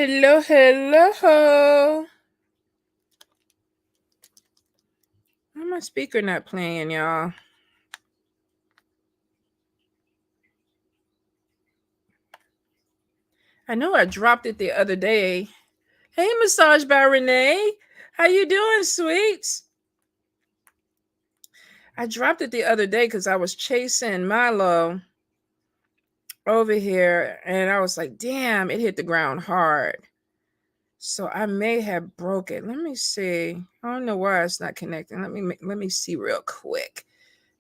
Hello, hello. Why my speaker not playing, y'all? I know I dropped it the other day. Hey, Massage by Renee. How you doing, sweets? I dropped it the other day because I was chasing Milo over here, and I was like, damn, it hit the ground hard. So I may have broke it. Let me see. I don't know why it's not connecting. Let me see real quick.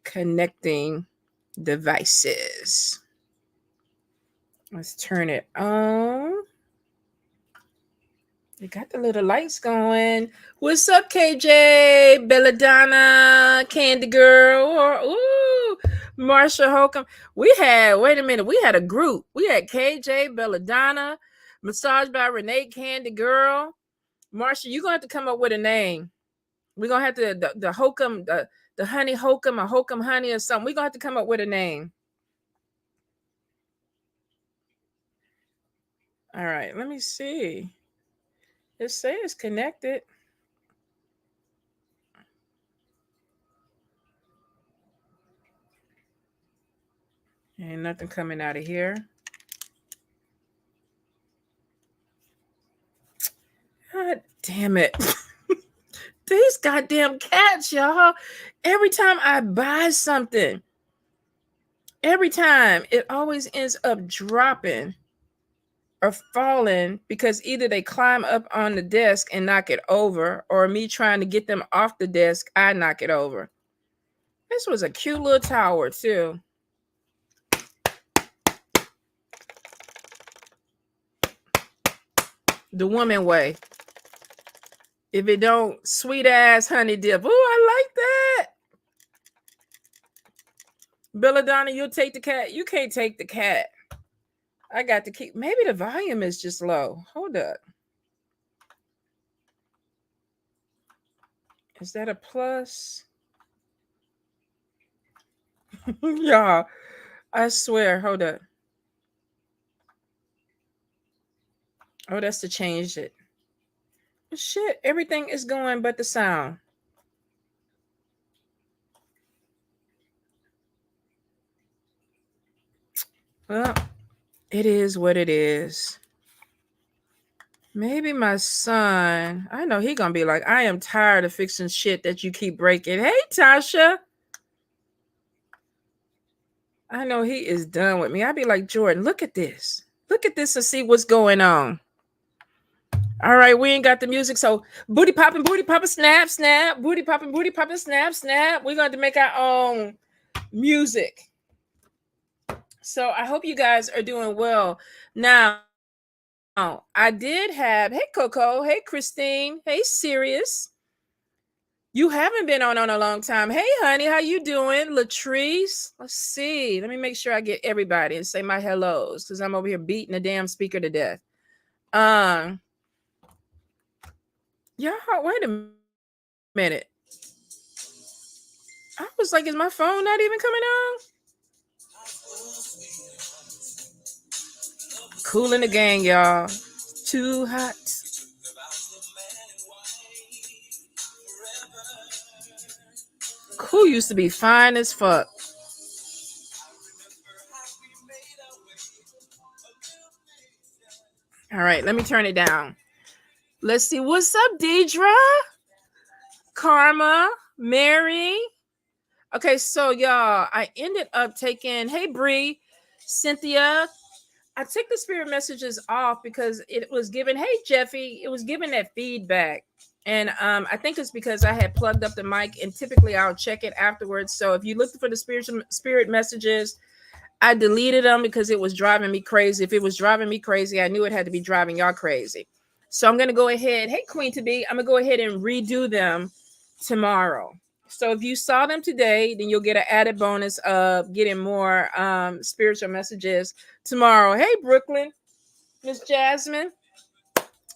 Connecting devices. Let's turn it on. You got the little lights going. What's up, KJ? Belladonna, Candy Girl, or ooh, Marsha Holcomb. We had a group. We had KJ, Belladonna, Massage by Renee, Candy Girl. Marsha, you're gonna have to come up with a name. We're gonna have to the Holcomb, the honey Holcomb, or Holcomb honey or something. We're gonna have to come up with a name. All right, let me see. It says connected. Ain't nothing coming out of here. God damn it. These goddamn cats, y'all. Every time I buy something, every time it always ends up dropping or falling because either they climb up on the desk and knock it over, or me trying to get them off the desk, I knock it over. This was a cute little tower, too. The woman way. If it don't, sweet ass honey dip. Ooh, I like that. Belladonna, you'll take the cat. You can't take the cat. I got to keep. Maybe the volume is just low. Hold up. Is that a plus? Y'all, I swear. Hold up. Oh, that's to change it. Shit, everything is going but the sound. Well, it is what it is. Maybe my son, I know he gonna be like, I am tired of fixing shit that you keep breaking. Hey, Tasha. I know he is done with me. I'd be like, Jordan, look at this. Look at this and see what's going on. All right, we ain't got the music, so booty popping, snap, snap, booty popping, snap, snap. We're going to make our own music. So I hope you guys are doing well. Now, I did have, hey, Coco, hey, Christine, hey, Sirius. You haven't been on a long time. Hey, honey, how you doing? Latrice, let's see. Let me make sure I get everybody and say my hellos because I'm over here beating the damn speaker to death. Yeah, wait a minute. I was like, is my phone not even coming on? Cool in the gang, y'all. Too hot. Cool used to be fine as fuck. All right, let me turn it down. Let's see. What's up, Deidre? Karma, Mary. Okay, so y'all, I ended up taking, hey, Bree, Cynthia. I took the spirit messages off because it was given, hey, Jeffy, it was given that feedback. And I think it's because I had plugged up the mic, and typically I'll check it afterwards. So if you looked for the spirit messages, I deleted them because it was driving me crazy. If it was driving me crazy, I knew it had to be driving y'all crazy. So I'm going to go ahead. Hey, Queen to be, I'm going to go ahead and redo them tomorrow. So if you saw them today, then you'll get an added bonus of getting more spiritual messages tomorrow. Hey, Brooklyn, Miss Jasmine.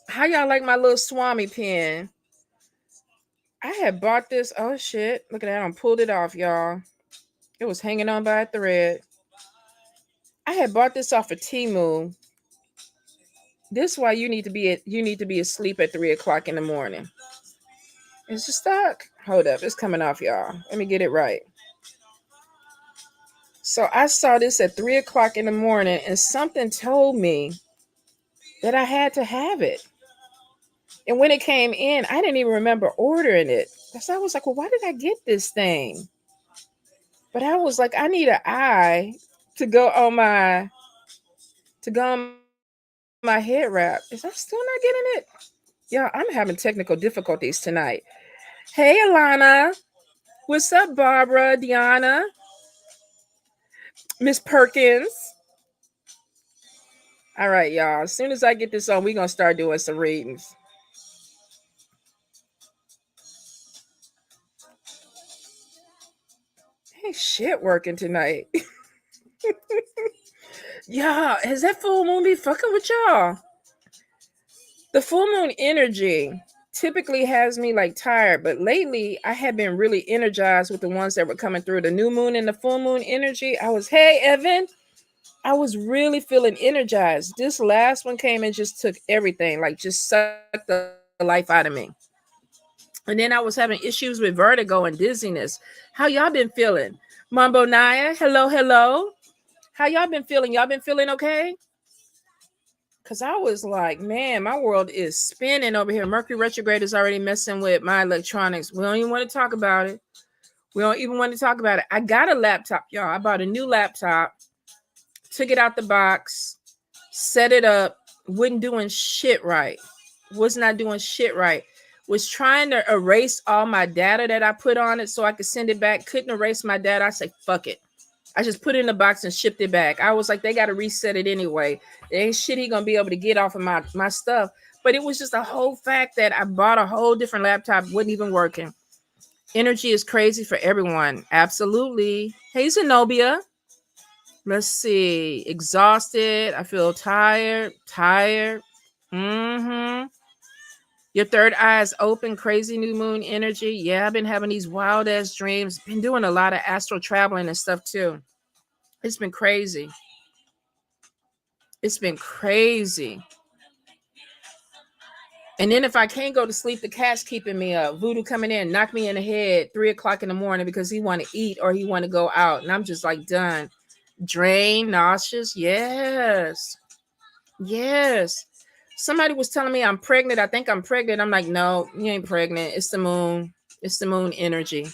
How y'all like my little Swami pen? I had bought this. Oh, shit. Look at that. I pulled it off, y'all. It was hanging on by a thread. I had bought this off of Temu. This why you need to be asleep at 3 o'clock in the morning. Is it stuck? Hold up, it's coming off, y'all. Let me get it right. So I saw this at 3 o'clock in the morning, and something told me that I had to have it. And when it came in, I didn't even remember ordering it. So I was like, well, why did I get this thing? But I was like, I need an eye to go on my head wrap. Is I still not getting it? Yeah, I'm having technical difficulties tonight. Hey Alana. What's up, Barbara, Deanna, Miss Perkins? All right, y'all. As soon as I get this on, we're gonna start doing some readings. Ain't shit working tonight. Yeah, has that full moon be fucking with y'all? The full moon energy typically has me like tired, but lately I have been really energized with the ones that were coming through. The new moon and the full moon energy. Hey Evan, I was really feeling energized. This last one came and just took everything, like just sucked the life out of me. And then I was having issues with vertigo and dizziness. How y'all been feeling? Mambo Naya, hello, hello. How y'all been feeling? Y'all been feeling okay? Because I was like, man, my world is spinning over here. Mercury retrograde is already messing with my electronics. We don't even want to talk about it. I got a laptop, y'all. I bought a new laptop, took it out the box, set it up, wasn't doing shit right. Was not doing shit right. Was trying to erase all my data that I put on it so I could send it back. Couldn't erase my data. I said, fuck it. I just put it in the box and shipped it back. I was like, they got to reset it anyway. There ain't shit he gonna be able to get off of my stuff. But it was just a whole fact that I bought a whole different laptop, wasn't even working. Energy is crazy for everyone. Absolutely. Hey, Zenobia. Let's see. Exhausted. I feel tired. Mm-hmm. Your third eye is open. Crazy new moon energy. Yeah, I've been having these wild ass dreams. Been doing a lot of astral traveling and stuff too. It's been crazy. It's been crazy. And then if I can't go to sleep, the cat's keeping me up. Voodoo coming in, knock me in the head 3 o'clock in the morning because he want to eat or he want to go out. And I'm just like done. Drained, nauseous. Yes. Yes. Somebody was telling me I'm pregnant. I think I'm pregnant. I'm like, no, you ain't pregnant. It's the moon. It's the moon energy.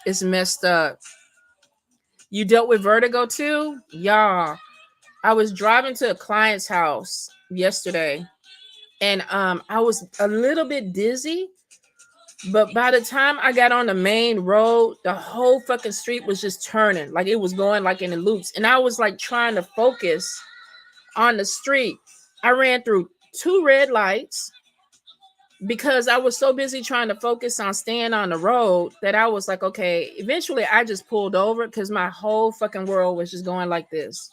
It's messed up. You dealt with vertigo too? Y'all. I was driving to a client's house yesterday and I was a little bit dizzy, but by the time I got on the main road, the whole fucking street was just turning, like it was going like in the loops, and I was like trying to focus on the street. I ran through 2 red lights because I was so busy trying to focus on staying on the road that I was like, okay, eventually I just pulled over because my whole fucking world was just going like this.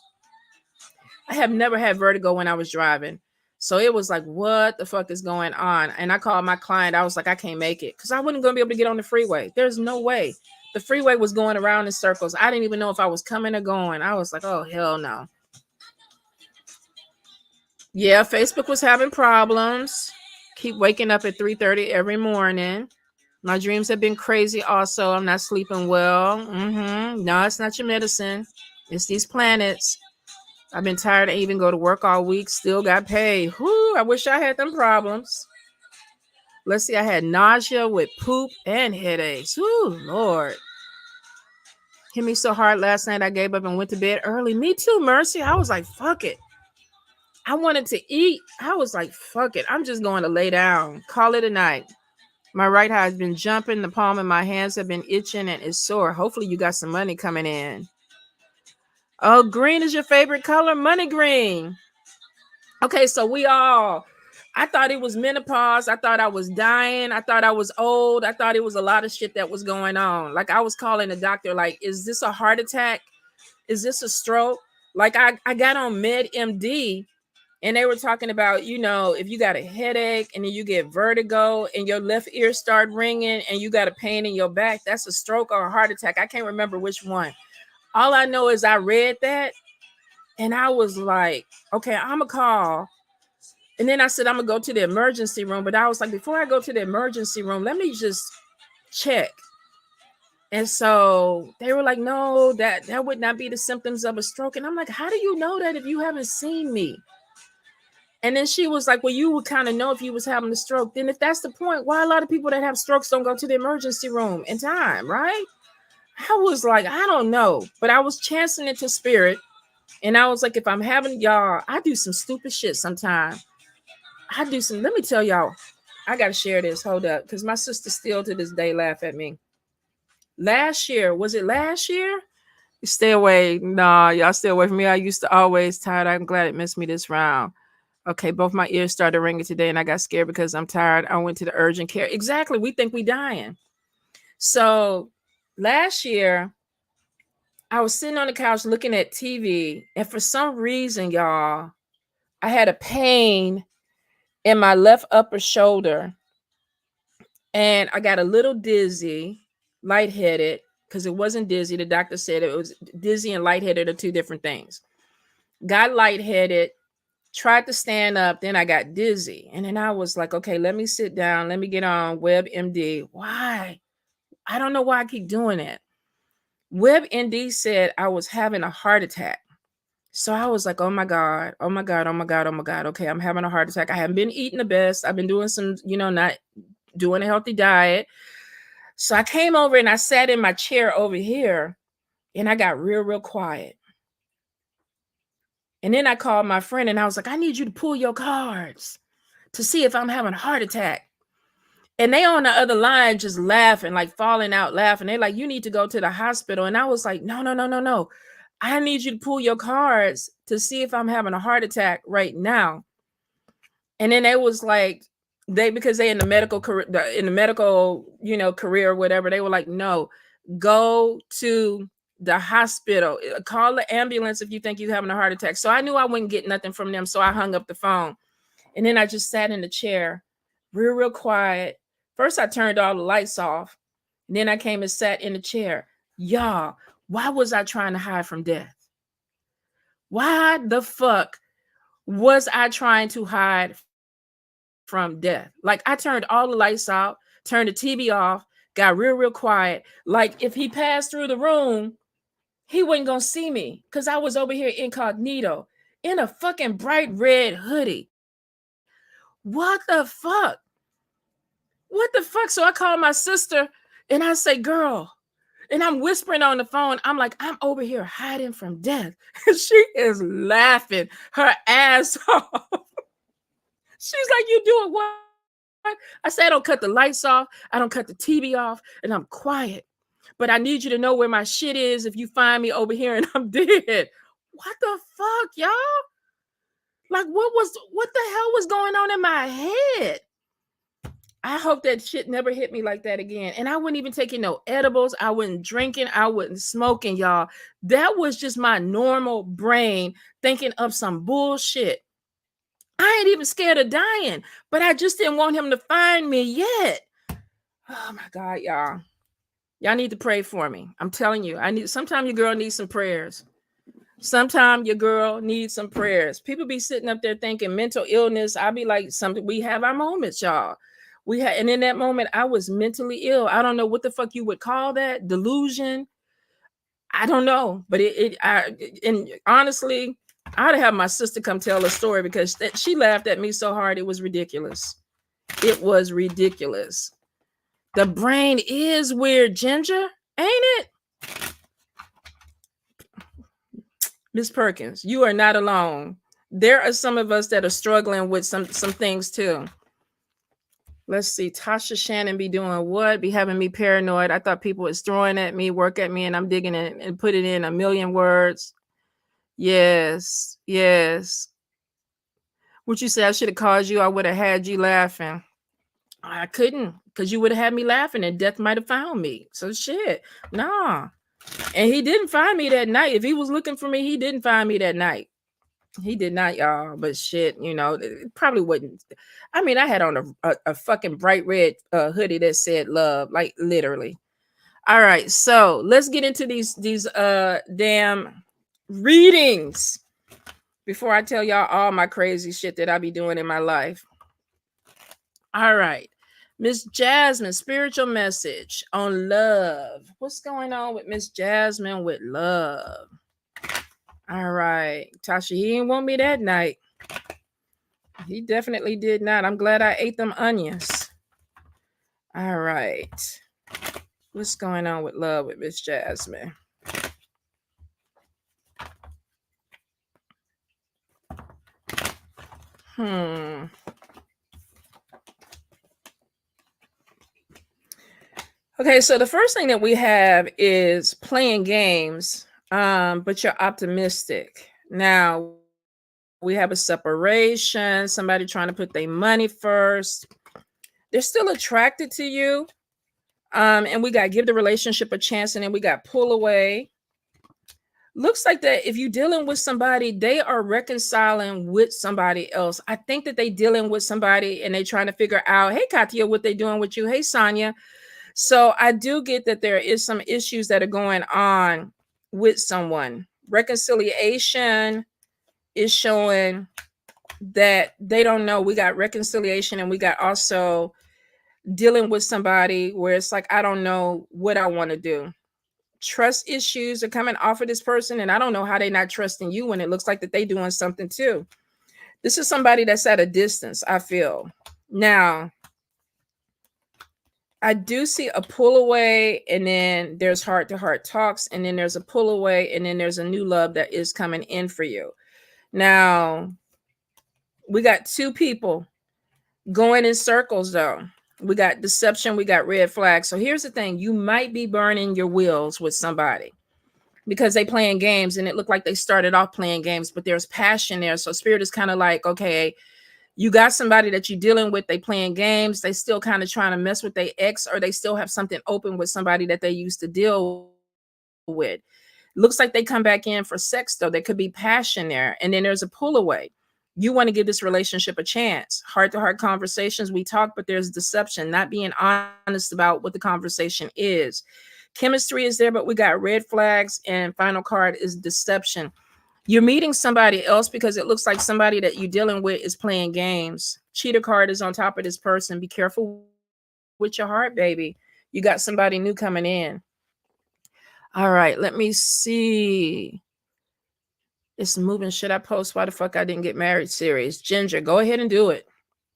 I have never had vertigo when I was driving. So it was like, what the fuck is going on? And I called my client. I was like, I can't make it because I wasn't going to be able to get on the freeway. There's no way. The freeway was going around in circles. I didn't even know if I was coming or going. I was like, oh, hell no. Yeah, Facebook was having problems. Keep waking up at 3:30 every morning. My dreams have been crazy also. I'm not sleeping well. No, it's not your medicine. It's these planets. I've been tired. I even go to work all week. Still got paid. Whoo, I wish I had them problems. Let's see. I had nausea with poop and headaches. Whoo, Lord. Hit me so hard last night I gave up and went to bed early. Me too, Mercy. I was like, fuck it. I wanted to eat. I was like, fuck it. I'm just going to lay down. Call it a night. My right eye has been jumping. The palm of my hands have been itching and it's sore. Hopefully you got some money coming in. Oh, green is your favorite color? Money green. Okay, so I thought it was menopause. I thought I was dying. I thought I was old. I thought it was a lot of shit that was going on. Like I was calling the doctor, like, is this a heart attack? Is this a stroke? Like I got on Med MD and they were talking about, if you got a headache and then you get vertigo and your left ear start ringing and you got a pain in your back, that's a stroke or a heart attack. I can't remember which one. All I know is I read that and I was like, okay, I'm going to call And then I said, I'm gonna go to the emergency room. But I was like, before I go to the emergency room, let me just check. And so they were like, no, that would not be the symptoms of a stroke. And I'm like, how do you know that if you haven't seen me? And then she was like, well, you would kind of know if you was having a stroke. Then if that's the point, why a lot of people that have strokes don't go to the emergency room in time, right? I was like, I don't know. But I was chancing it to spirit. And I was like, if I'm having y'all, I do some stupid shit sometimes. Let me tell y'all, I got to share this. Hold up. Because my sister still to this day laugh at me. Last year, was it last year? Stay away. Nah, y'all stay away from me. I used to always tired. I'm glad it missed me this round. Okay, both my ears started ringing today and I got scared because I'm tired. I went to the urgent care. Exactly. We think we dying. So last year, I was sitting on the couch looking at TV. And for some reason, y'all, I had a pain in my left upper shoulder. And I got a little dizzy, lightheaded, because it wasn't dizzy. The doctor said it was dizzy and lightheaded are two different things. Got lightheaded, tried to stand up, then I got dizzy. And then I was like, okay, let me sit down. Let me get on WebMD. Why? I don't know why I keep doing it. WebMD said I was having a heart attack. So I was like, oh my God, oh my God, oh my God, oh my God. Okay, I'm having a heart attack. I haven't been eating the best. I've been doing some, not doing a healthy diet. So I came over and I sat in my chair over here and I got real quiet. And then I called my friend and I was like, I need you to pull your cards to see if I'm having a heart attack. And they on the other line just laughing, like falling out laughing. They're like, you need to go to the hospital. And I was like, no. I need you to pull your cards to see if I'm having a heart attack right now. And then they was like, because they in the medical career, career or whatever, they were like, no, go to the hospital, call the ambulance if you think you're having a heart attack. So I knew I wouldn't get nothing from them. So I hung up the phone and then I just sat in the chair real quiet. First, I turned all the lights off. And then I came and sat in the chair. Y'all, why was I trying to hide from death? Why the fuck was I trying to hide from death? Like I turned all the lights out, turned the TV off, got real quiet. Like if he passed through the room, he wasn't gonna see me because I was over here incognito in a fucking bright red hoodie. What the fuck? What the fuck? So I called my sister and I say, girl, and I'm whispering on the phone. I'm like, I'm over here hiding from death. She is laughing her ass off. She's like, you doing what? I said, I don't cut the lights off. I don't cut the TV off. And I'm quiet. But I need you to know where my shit is if you find me over here and I'm dead. What the fuck, y'all? Like, what the hell was going on in my head? I hope that shit never hit me like that again. And I wouldn't even taking no edibles. I wasn't drinking. I wasn't smoking, y'all. That was just my normal brain thinking of some bullshit. I ain't even scared of dying, but I just didn't want him to find me yet. Oh my God, y'all. Y'all need to pray for me. I'm telling you, sometimes your girl needs some prayers. Sometimes your girl needs some prayers. People be sitting up there thinking mental illness. I be like, we have our moments, y'all. And in that moment, I was mentally ill. I don't know what the fuck you would call that. Delusion. I don't know. But and honestly, I'd have my sister come tell a story because she laughed at me so hard. It was ridiculous. It was ridiculous. The brain is weird, Ginger, ain't it? Miss Perkins, you are not alone. There are some of us that are struggling with some things too. Let's see. Tasha Shannon be doing what? Be having me paranoid. I thought people was throwing at me, work at me, and I'm digging it and put it in a million words. Yes. What you say? I should have called you. I would have had you laughing. I couldn't because you would have had me laughing and death might have found me. So shit. Nah. And he didn't find me that night. If he was looking for me, he didn't find me that night. He did not, y'all. But shit, it probably wouldn't. I mean, I had on a fucking bright red hoodie that said love, like literally. All right, so let's get into these damn readings. before I tell y'all all my crazy shit that I be doing in my life. All right. Miss Jasmine, spiritual message on love. What's going on with Miss Jasmine with love? All right. Tasha, he didn't want me that night. He definitely did not. I'm glad I ate them onions. All right. What's going on with love with Miss Jasmine? Hmm. Okay, so the first thing that we have is playing games, but you're optimistic. Now, we have a separation, somebody trying to put their money first. They're still attracted to you. And we got give the relationship a chance, and then we got pull away. Looks like that if you're dealing with somebody, they are reconciling with somebody else. I think that they dealing with somebody and they trying to figure out, hey, Katya, what they doing with you? Hey, Sonia. So I do get that there is some issues that are going on with someone. Reconciliation is showing that they don't know. We got reconciliation and we got also dealing with somebody where it's like, I don't know what I want to do. Trust issues are coming off of this person, and I don't know how they're not trusting you when it looks like that they doing something too. This is somebody that's at a distance, I feel. Now, I do see a pull away, and then there's heart to heart talks, and then there's a pull away, and then there's a new love that is coming in for you. Now, we got two people going in circles though. We got deception, we got red flags. So here's the thing, you might be burning your wheels with somebody because they playing games, and it looked like they started off playing games, but there's passion there. So spirit is kind of like, okay, you got somebody that you're dealing with, they playing games, they still kind of trying to mess with their ex, or they still have something open with somebody that they used to deal with. Looks like they come back in for sex though. There could be passion there, and then there's a pull away. You want to give this relationship a chance. Heart to heart conversations, we talk, but there's deception, not being honest about what the conversation is. Chemistry is there, but we got red flags, and final card is deception. You're meeting somebody else because it looks like somebody that you're dealing with is playing games. Cheater card is on top of this person. Be careful with your heart, baby. You got somebody new coming in. All right, let me see. It's moving. Should I post why the fuck I didn't get married series? Ginger, go ahead and do it.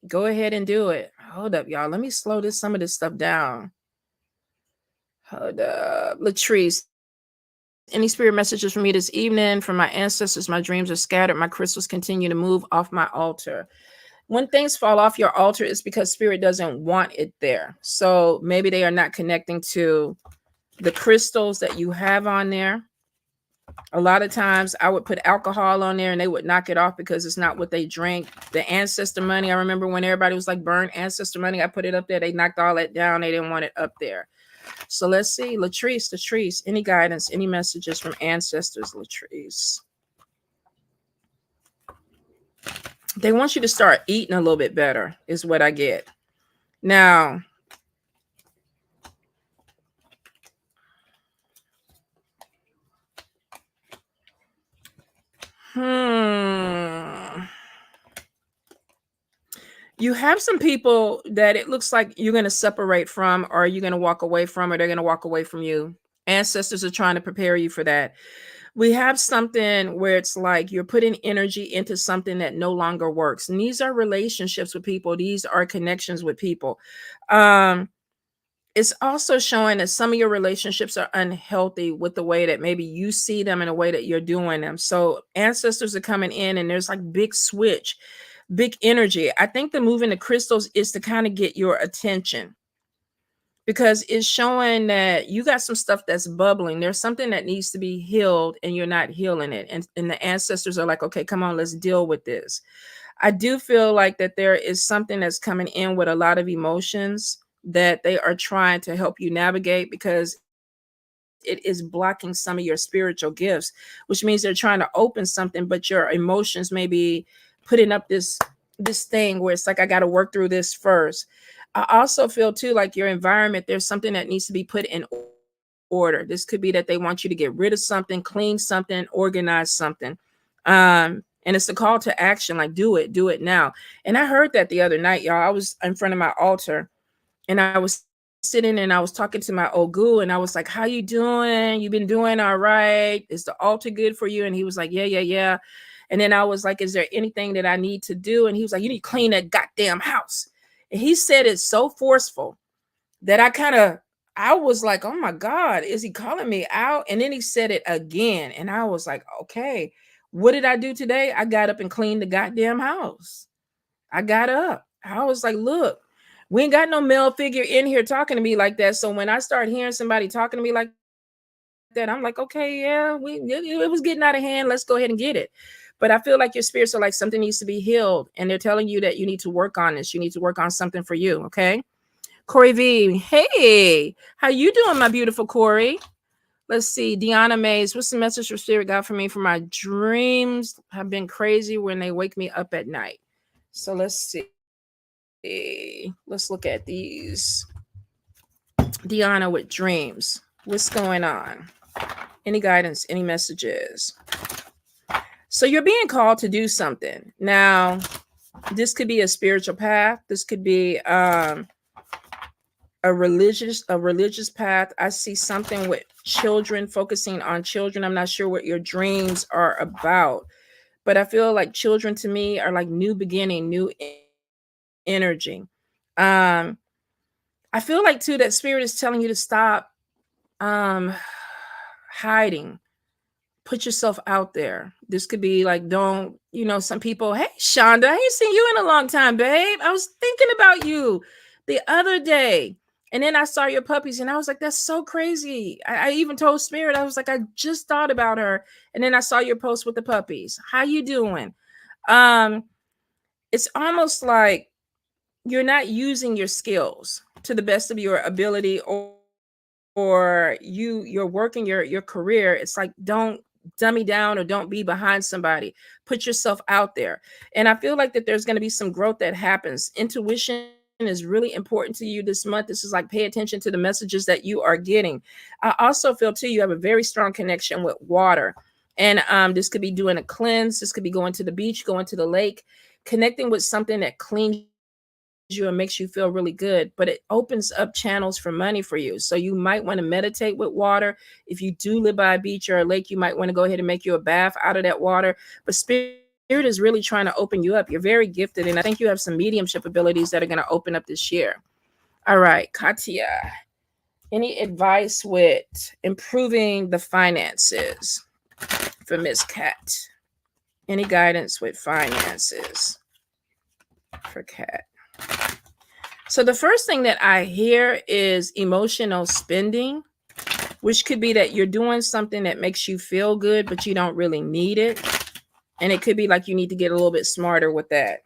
Go ahead and do it. Hold up, y'all. Let me slow some of this stuff down. Hold up. Latrice, any spirit messages for me this evening? From my ancestors, my dreams are scattered. My crystals continue to move off my altar. When things fall off your altar, it's because spirit doesn't want it there. So maybe they are not connecting to the crystals that you have on there. A lot of times I would put alcohol on there and they would knock it off because it's not what they drink. The ancestor money, I remember when everybody was like, burn ancestor money, I put it up there. They knocked all that down. They didn't want it up there. So let's see. Latrice, any guidance, any messages from ancestors, Latrice? They want you to start eating a little bit better is what I get. Now, you have some people that it looks like you're going to separate from, or you're going to walk away from, or they're going to walk away from you. Ancestors are trying to prepare you for that. We have something where it's like you're putting energy into something that no longer works. And these are relationships with people. These are connections with people. It's also showing that some of your relationships are unhealthy with the way that maybe you see them and the way that you're doing them. So ancestors are coming in and there's like big switch, big energy. I think the moving the crystals is to kind of get your attention, because it's showing that you got some stuff that's bubbling. There's something that needs to be healed and you're not healing it. And the ancestors are like, okay, come on, let's deal with this. I do feel like that there is something that's coming in with a lot of emotions that they are trying to help you navigate, because it is blocking some of your spiritual gifts, which means they're trying to open something, but your emotions may be putting up this thing where it's like, I got to work through this first. I also feel too like your environment, there's something that needs to be put in order. This could be that they want you to get rid of something, clean something, organize something. And it's the call to action, like do it now. And I heard that the other night, y'all. I was in front of my altar and I was sitting and I was talking to my Ogu and I was like, how you doing? You been doing all right? Is the altar good for you? And he was like, yeah, yeah, yeah. And then I was like, is there anything that I need to do? And he was like, you need to clean that goddamn house. And he said it so forceful that I was like, oh my God, is he calling me out? And then he said it again. And I was like, okay, what did I do today? I got up and cleaned the goddamn house. I got up. I was like, look, we ain't got no male figure in here talking to me like that. So when I start hearing somebody talking to me like that, I'm like, okay, yeah, it was getting out of hand. Let's go ahead and get it. But I feel like your spirits are like something needs to be healed. And they're telling you that you need to work on this. You need to work on something for you. Okay. Corey V, hey, how you doing, my beautiful Corey? Let's see, Deanna Mays, what's the message from Spirit God for me? For my dreams have been crazy when they wake me up at night. So let's see. Let's look at these. Deanna with dreams. What's going on? Any guidance, any messages? So you're being called to do something. Now, this could be a spiritual path. This could be a religious path. I see something with children, focusing on children. I'm not sure what your dreams are about, but I feel like children to me are like new beginning, new energy. um I feel like too that spirit is telling you to stop um hiding. Put yourself out there. This could be like, don't, some people, hey Shonda, I ain't seen you in a long time, babe. I was thinking about you the other day. And then I saw your puppies and I was like, that's so crazy. I even told Spirit, I was like, I just thought about her. And then I saw your post with the puppies. How you doing? Um, it's almost like you're not using your skills to the best of your ability, or you're working your career. It's like, don't dummy down or don't be behind somebody. Put yourself out there. And I feel like that there's going to be some growth that happens. Intuition is really important to you this month. This is like, pay attention to the messages that you are getting. I also feel too you have a very strong connection with water. And this could be doing a cleanse. This could be going to the beach, going to the lake, connecting with something that cleans you and makes you feel really good, but it opens up channels for money for you. So you might want to meditate with water. If you do live by a beach or a lake, you might want to go ahead and make you a bath out of that water. But Spirit is really trying to open you up. You're very gifted, and I think you have some mediumship abilities that are going to open up this year. All right, Katia. Any advice with improving the finances for Miss Cat? Any guidance with finances for Cat? So the first thing that I hear is emotional spending, which could be that you're doing something that makes you feel good, but you don't really need it. And it could be like you need to get a little bit smarter with that.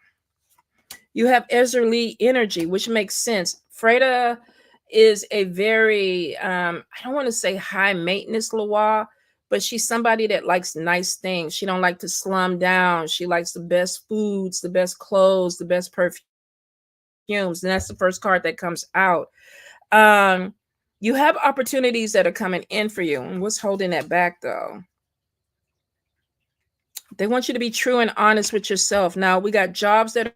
You have Ezra Lee energy, which makes sense. Freda is a very, I don't want to say high maintenance Loa, but she's somebody that likes nice things. She don't like to slum down. She likes the best foods, the best clothes, the best perfumes. And that's the first card that comes out. Um, you have opportunities that are coming in for you. And what's holding that back though? They want you to be true and honest with yourself. Now we got jobs that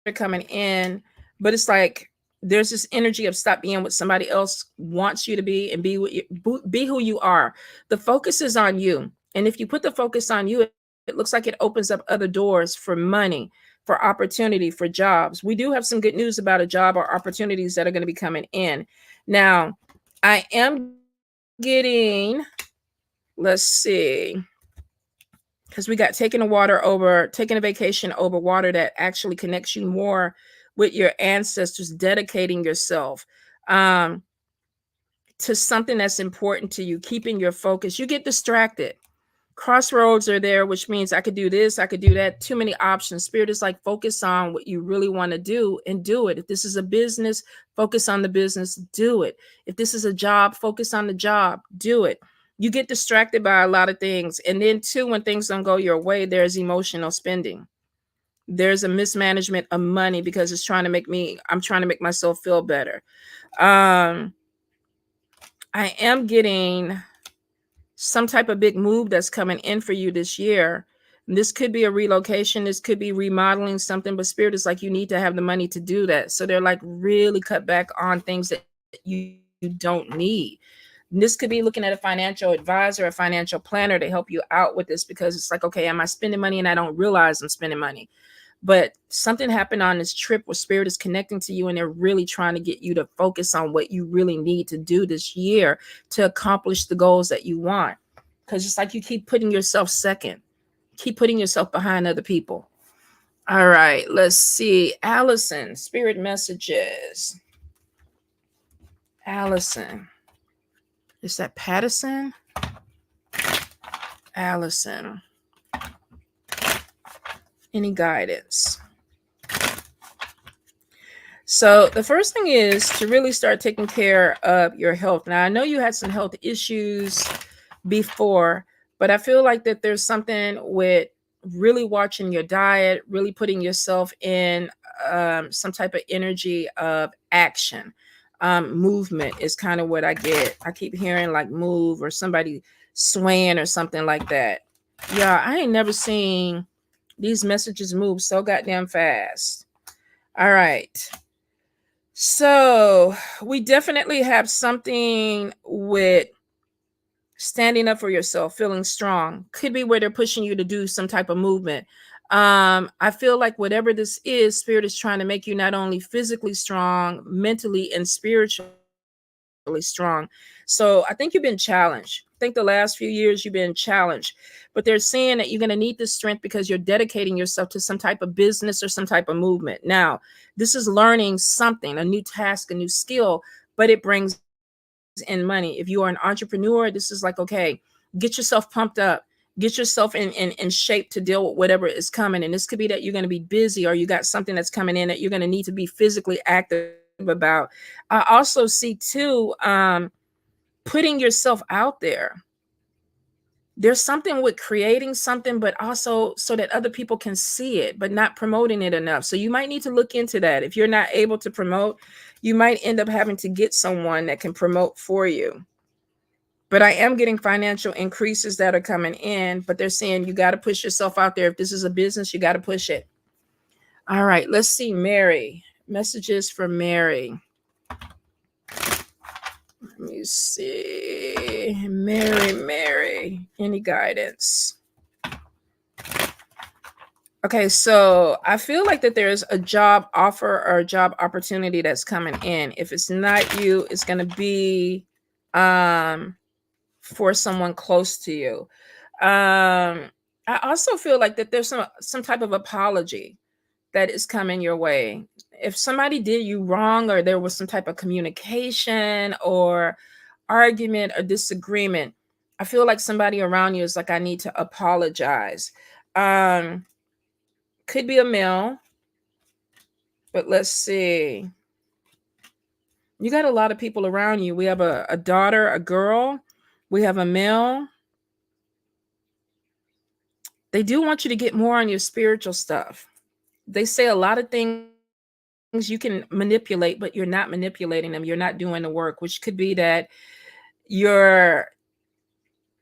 are coming in, but it's like there's this energy of stop being what somebody else wants you to be and be who you are. The focus is on you. And if you put the focus on you, it looks like it opens up other doors for money, for opportunity, for jobs. We do have some good news about a job or opportunities that are going to be coming in. Now, I am getting, let's see, because we got taking taking a vacation over water that actually connects you more with your ancestors, dedicating yourself um, to something that's important to you, keeping your focus. You get distracted. Crossroads are there, which means I could do this, I could do that. Too many options. Spirit is like, focus on what you really want to do and do it. If this is a business, focus on the business, do it. If this is a job, focus on the job, do it. You get distracted by a lot of things. And then too, when things don't go your way, there's emotional spending. There's a mismanagement of money because I'm trying to make myself feel better. Um, I am getting some type of big move that's coming in for you this year This could be a relocation. This could be remodeling something, but spirit is like, you need to have the money to do that. So they're like, really cut back on things that you don't need. And this could be looking at a financial advisor, a financial planner to help you out with this, because it's like, okay, am I spending money and I don't realize I'm spending money? But something happened on this trip where spirit is connecting to you and they're really trying to get you to focus on what you really need to do this year to accomplish the goals that you want. Because it's like you keep putting yourself second, keep putting yourself behind other people. All right, let's see. Allison, spirit messages. Allison. Is that Patterson? Allison. Any guidance? So the first thing is to really start taking care of your health. Now, I know you had some health issues before, but I feel like that there's something with really watching your diet, really putting yourself in some type of energy of action. Movement is kind of what I get. I keep hearing like move or somebody swaying or something like that. Yeah, I ain't never seen these messages move so goddamn fast. All right. So we definitely have something with standing up for yourself, feeling strong. Could be where they're pushing you to do some type of movement. I feel like whatever this is, spirit is trying to make you not only physically strong, mentally and spiritually strong. So I think you've been challenged. I think the last few years you've been challenged, but they're saying that you're going to need this strength because you're dedicating yourself to some type of business or some type of movement. Now, this is learning something, a new task, a new skill, but it brings in money. If you are an entrepreneur, this is like, okay, get yourself pumped up, get yourself in shape to deal with whatever is coming. And this could be that you're going to be busy or you got something that's coming in that you're going to need to be physically active about. I also see too, putting yourself out there. There's something with creating something, but also so that other people can see it, but not promoting it enough. So you might need to look into that. If you're not able to promote, you might end up having to get someone that can promote for you. But I am getting financial increases that are coming in, but they're saying you got to push yourself out there. If this is a business, you got to push it. All right, let's see. Mary. Messages for Mary. Let me see. Mary. Any guidance? Okay, so I feel like that there's a job offer or a job opportunity that's coming in. If it's not you, it's going to be for someone close to you. I also feel like that there's some type of apology that is coming your way. If somebody did you wrong or there was some type of communication or argument or disagreement, I feel like somebody around you is like, I need to apologize. Could be a male, but let's see. You got a lot of people around you. We have a daughter, a girl. We have a male. They do want you to get more on your spiritual stuff. They say a lot of things you can manipulate, but you're not manipulating them. You're not doing the work, which could be that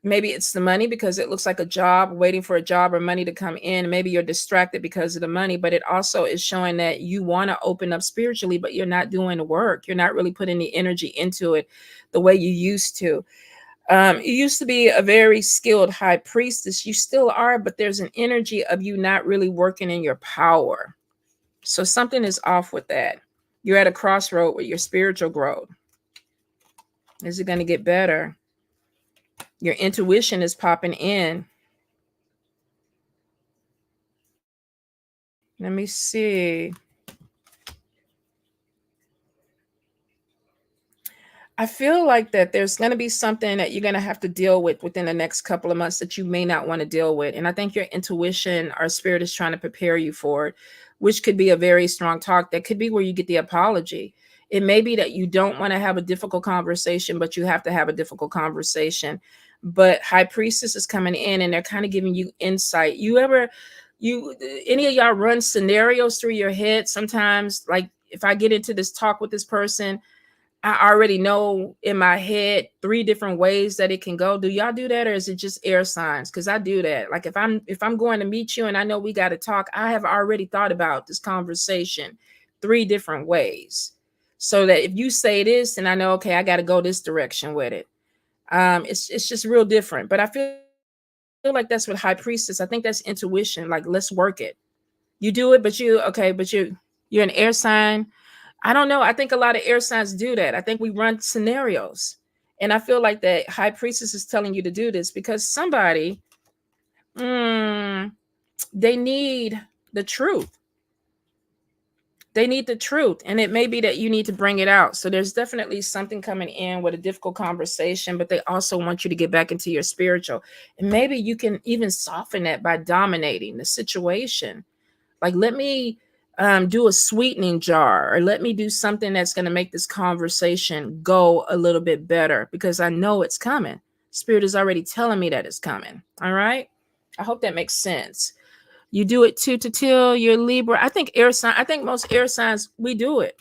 maybe it's the money because it looks like a job, waiting for a job or money to come in. Maybe you're distracted because of the money, but it also is showing that you want to open up spiritually, but you're not doing the work. You're not really putting the energy into it the way you used to. You used to be a very skilled high priestess. You still are, but there's an energy of you not really working in your power. So something is off with that. You're at a crossroad with your spiritual growth. Is it going to get better? Your intuition is popping in. Let me see. I feel like that there's going to be something that you're going to have to deal with within the next couple of months that you may not want to deal with. And I think your intuition or spirit is trying to prepare you for it, which could be a very strong talk. That could be where you get the apology. It may be that you don't want to have a difficult conversation, but you have to have a difficult conversation. But High Priestess is coming in and they're kind of giving you insight. Any of y'all run scenarios through your head sometimes? Like if I get into this talk with this person, I already know in my head 3 different ways that it can go. Do y'all do that, or is it just air signs? Because I do that. Like if I'm going to meet you and I know we got to talk, I have already thought about this conversation 3 different ways. So that if you say this, and I know, okay, I got to go this direction with it. It's just real different. But I feel like that's with high priestess. I think that's intuition. Like, let's work it. You do it, but you're an air sign. I don't know. I think a lot of air signs do that. I think we run scenarios. And I feel like that high priestess is telling you to do this because somebody, mm, they need the truth. They need the truth. And it may be that you need to bring it out. So there's definitely something coming in with a difficult conversation, but they also want you to get back into your spiritual. And maybe you can even soften that by dominating the situation. Like, let me do a sweetening jar, or let me do something that's going to make this conversation go a little bit better because I know it's coming. Spirit is already telling me that it's coming. All right. I hope that makes sense. You do it too, to till you're Libra. I think most air signs, we do it.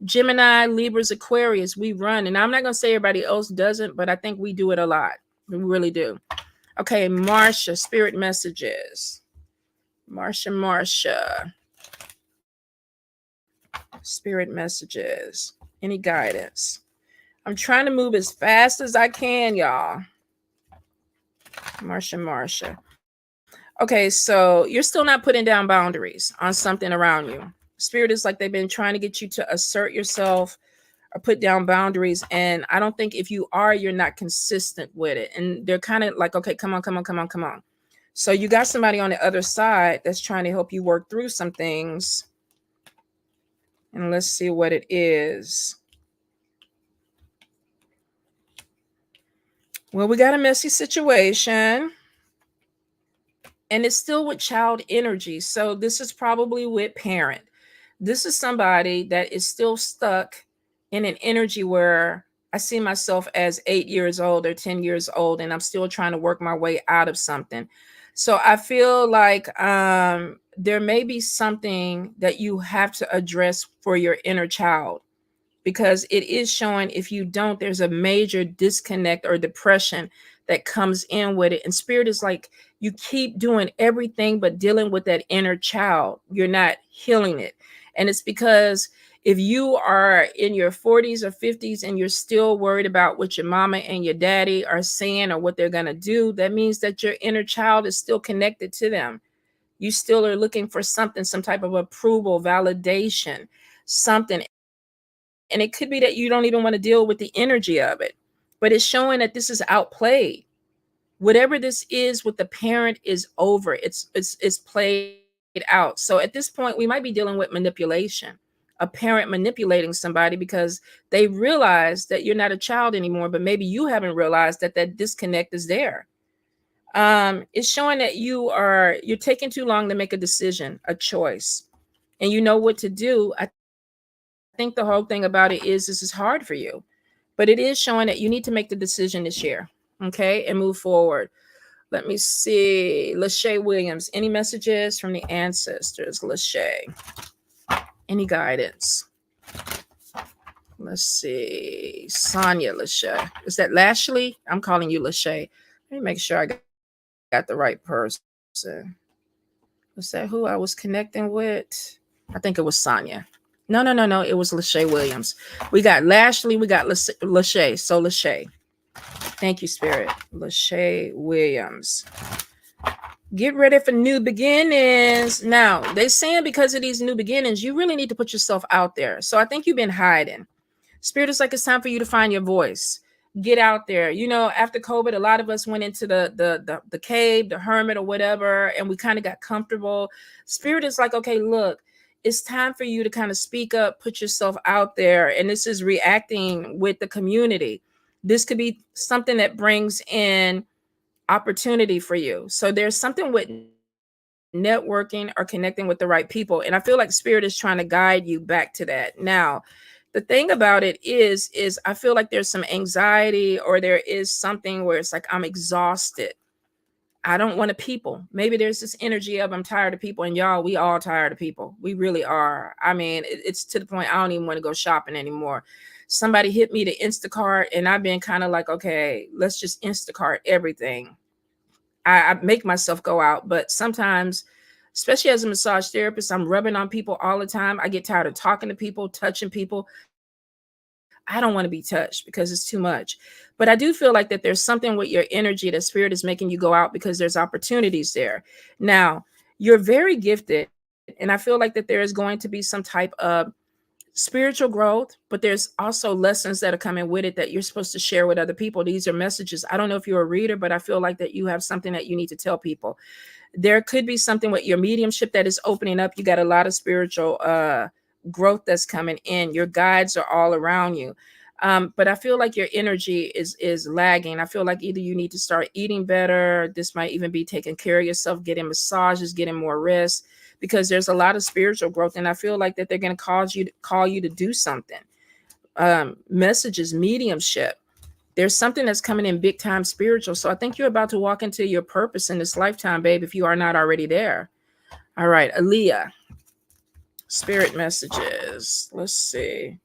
Gemini, Libras, Aquarius, we run. And I'm not going to say everybody else doesn't, but I think we do it a lot. We really do. Okay, Marsha, spirit messages. Marsha. Spirit messages. Any guidance? I'm trying to move as fast as I can, y'all. Marsha. Okay, so you're still not putting down boundaries on something around you. Spirit is like they've been trying to get you to assert yourself or put down boundaries. And I don't think if you are, you're not consistent with it. And they're kind of like, okay, come on. So you got somebody on the other side that's trying to help you work through some things. And let's see what it is. Well, we got a messy situation. And it's still with child energy. So this is probably with parent. This is somebody that is still stuck in an energy where I see myself as 8 years old or 10 years old, and I'm still trying to work my way out of something. So I feel like there may be something that you have to address for your inner child, because it is showing if you don't, there's a major disconnect or depression that comes in with it. And spirit is like, you keep doing everything but dealing with that inner child. You're not healing it. And it's because if you are in your 40s or 50s and you're still worried about what your mama and your daddy are saying or what they're going to do, that means that your inner child is still connected to them. You still are looking for something, some type of approval, validation, something. And it could be that you don't even want to deal with the energy of it, but it's showing that this is outplayed. Whatever this is with the parent is over. It's played out. So at this point, we might be dealing with manipulation, a parent manipulating somebody because they realize that you're not a child anymore, but maybe you haven't realized that that disconnect is there. It's showing that you're taking too long to make a decision, a choice, and you know what to do. I think the whole thing about it is this is hard for you, but it is showing that you need to make the decision this year. Okay, and move forward. Let me see. Lachey Williams, any messages from the ancestors? Lachey, any guidance? Let's see. Sonia Lachey. Is that Lashley? I'm calling you Lachey. Let me make sure I got the right person. Was that who I was connecting with? I think it was Sonia. No. It was Lachey Williams. We got Lashley. We got Lachey. So Lachey. Thank you, Spirit. Lachey Williams. Get ready for new beginnings. Now, they're saying because of these new beginnings, you really need to put yourself out there. So I think you've been hiding. Spirit is like, it's time for you to find your voice. Get out there. You know, after COVID, a lot of us went into the cave, the hermit or whatever, and we kind of got comfortable. Spirit is like, okay, look, it's time for you to kind of speak up, put yourself out there. And this is reacting with the community. This could be something that brings in opportunity for you. So there's something with networking or connecting with the right people. And I feel like Spirit is trying to guide you back to that. Now, the thing about it is I feel like there's some anxiety, or there is something where it's like, I'm exhausted. I don't want to people. Maybe there's this energy of I'm tired of people. And y'all, we all tired of people. We really are. I mean, it's to the point I don't even want to go shopping anymore. somebody hit me to Instacart, and I've been kind of like, okay, let's just Instacart everything. I make myself go out, but sometimes, especially as a massage therapist, I'm rubbing on people all the time. I get tired of talking to people, touching people. I don't want to be touched because it's too much. But I do feel like that there's something with your energy that spirit is making you go out because there's opportunities there. Now, you're very gifted, and I feel like that there is going to be some type of spiritual growth, but there's also lessons that are coming with it that you're supposed to share with other people. These are messages. I don't know if you're a reader, but I feel like that you have something that you need to tell people. There could be something with your mediumship that is opening up. You got a lot of spiritual growth that's coming in. Your guides are all around you. But I feel like your energy is lagging. I feel like either you need to start eating better. This might even be taking care of yourself, getting massages, getting more rest, because there's a lot of spiritual growth. And I feel like that they're going to call you to do something. Messages, mediumship. There's something that's coming in big time spiritual. So I think you're about to walk into your purpose in this lifetime, babe, if you are not already there. All right, Aaliyah. Spirit messages. Let's see.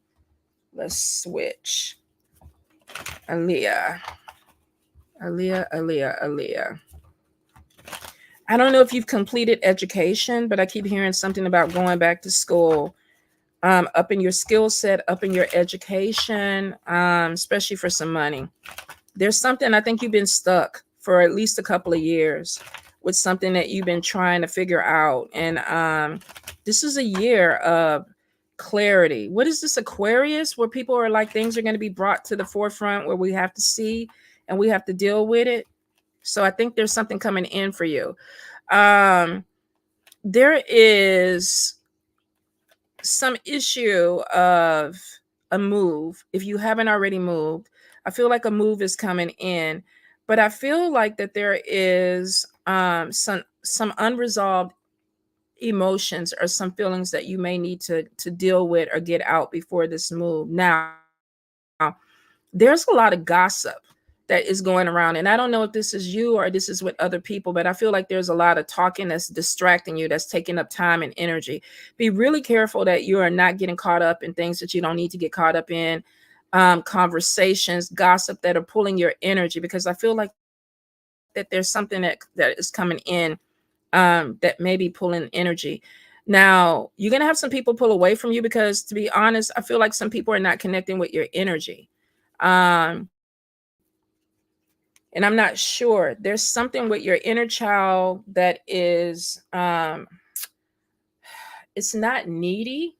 Let's switch. Aaliyah. Aaliyah. I don't know if you've completed education, but I keep hearing something about going back to school, up in your skill set, up in your education, especially for some money. There's something, I think you've been stuck for at least a couple of years with something that you've been trying to figure out. And this is a year of clarity. What is this, Aquarius, where people are like, things are going to be brought to the forefront where we have to see and we have to deal with it. So I think there's something coming in for you. There is some issue of a move. If you haven't already moved, I feel like a move is coming in, but I feel like that there is some unresolved emotions or some feelings that you may need to deal with or get out before this move. Now, there's a lot of gossip that is going around, and I don't know if this is you or this is with other people, but I feel like there's a lot of talking that's distracting you, that's taking up time and energy. Be really careful that you are not getting caught up in things that you don't need to get caught up in, conversations, gossip that are pulling your energy, because I feel like that there's something that is coming in, that may be pulling energy. Now, you're going to have some people pull away from you because, to be honest, I feel like some people are not connecting with your energy. And I'm not sure. There's something with your inner child that is, it's not needy,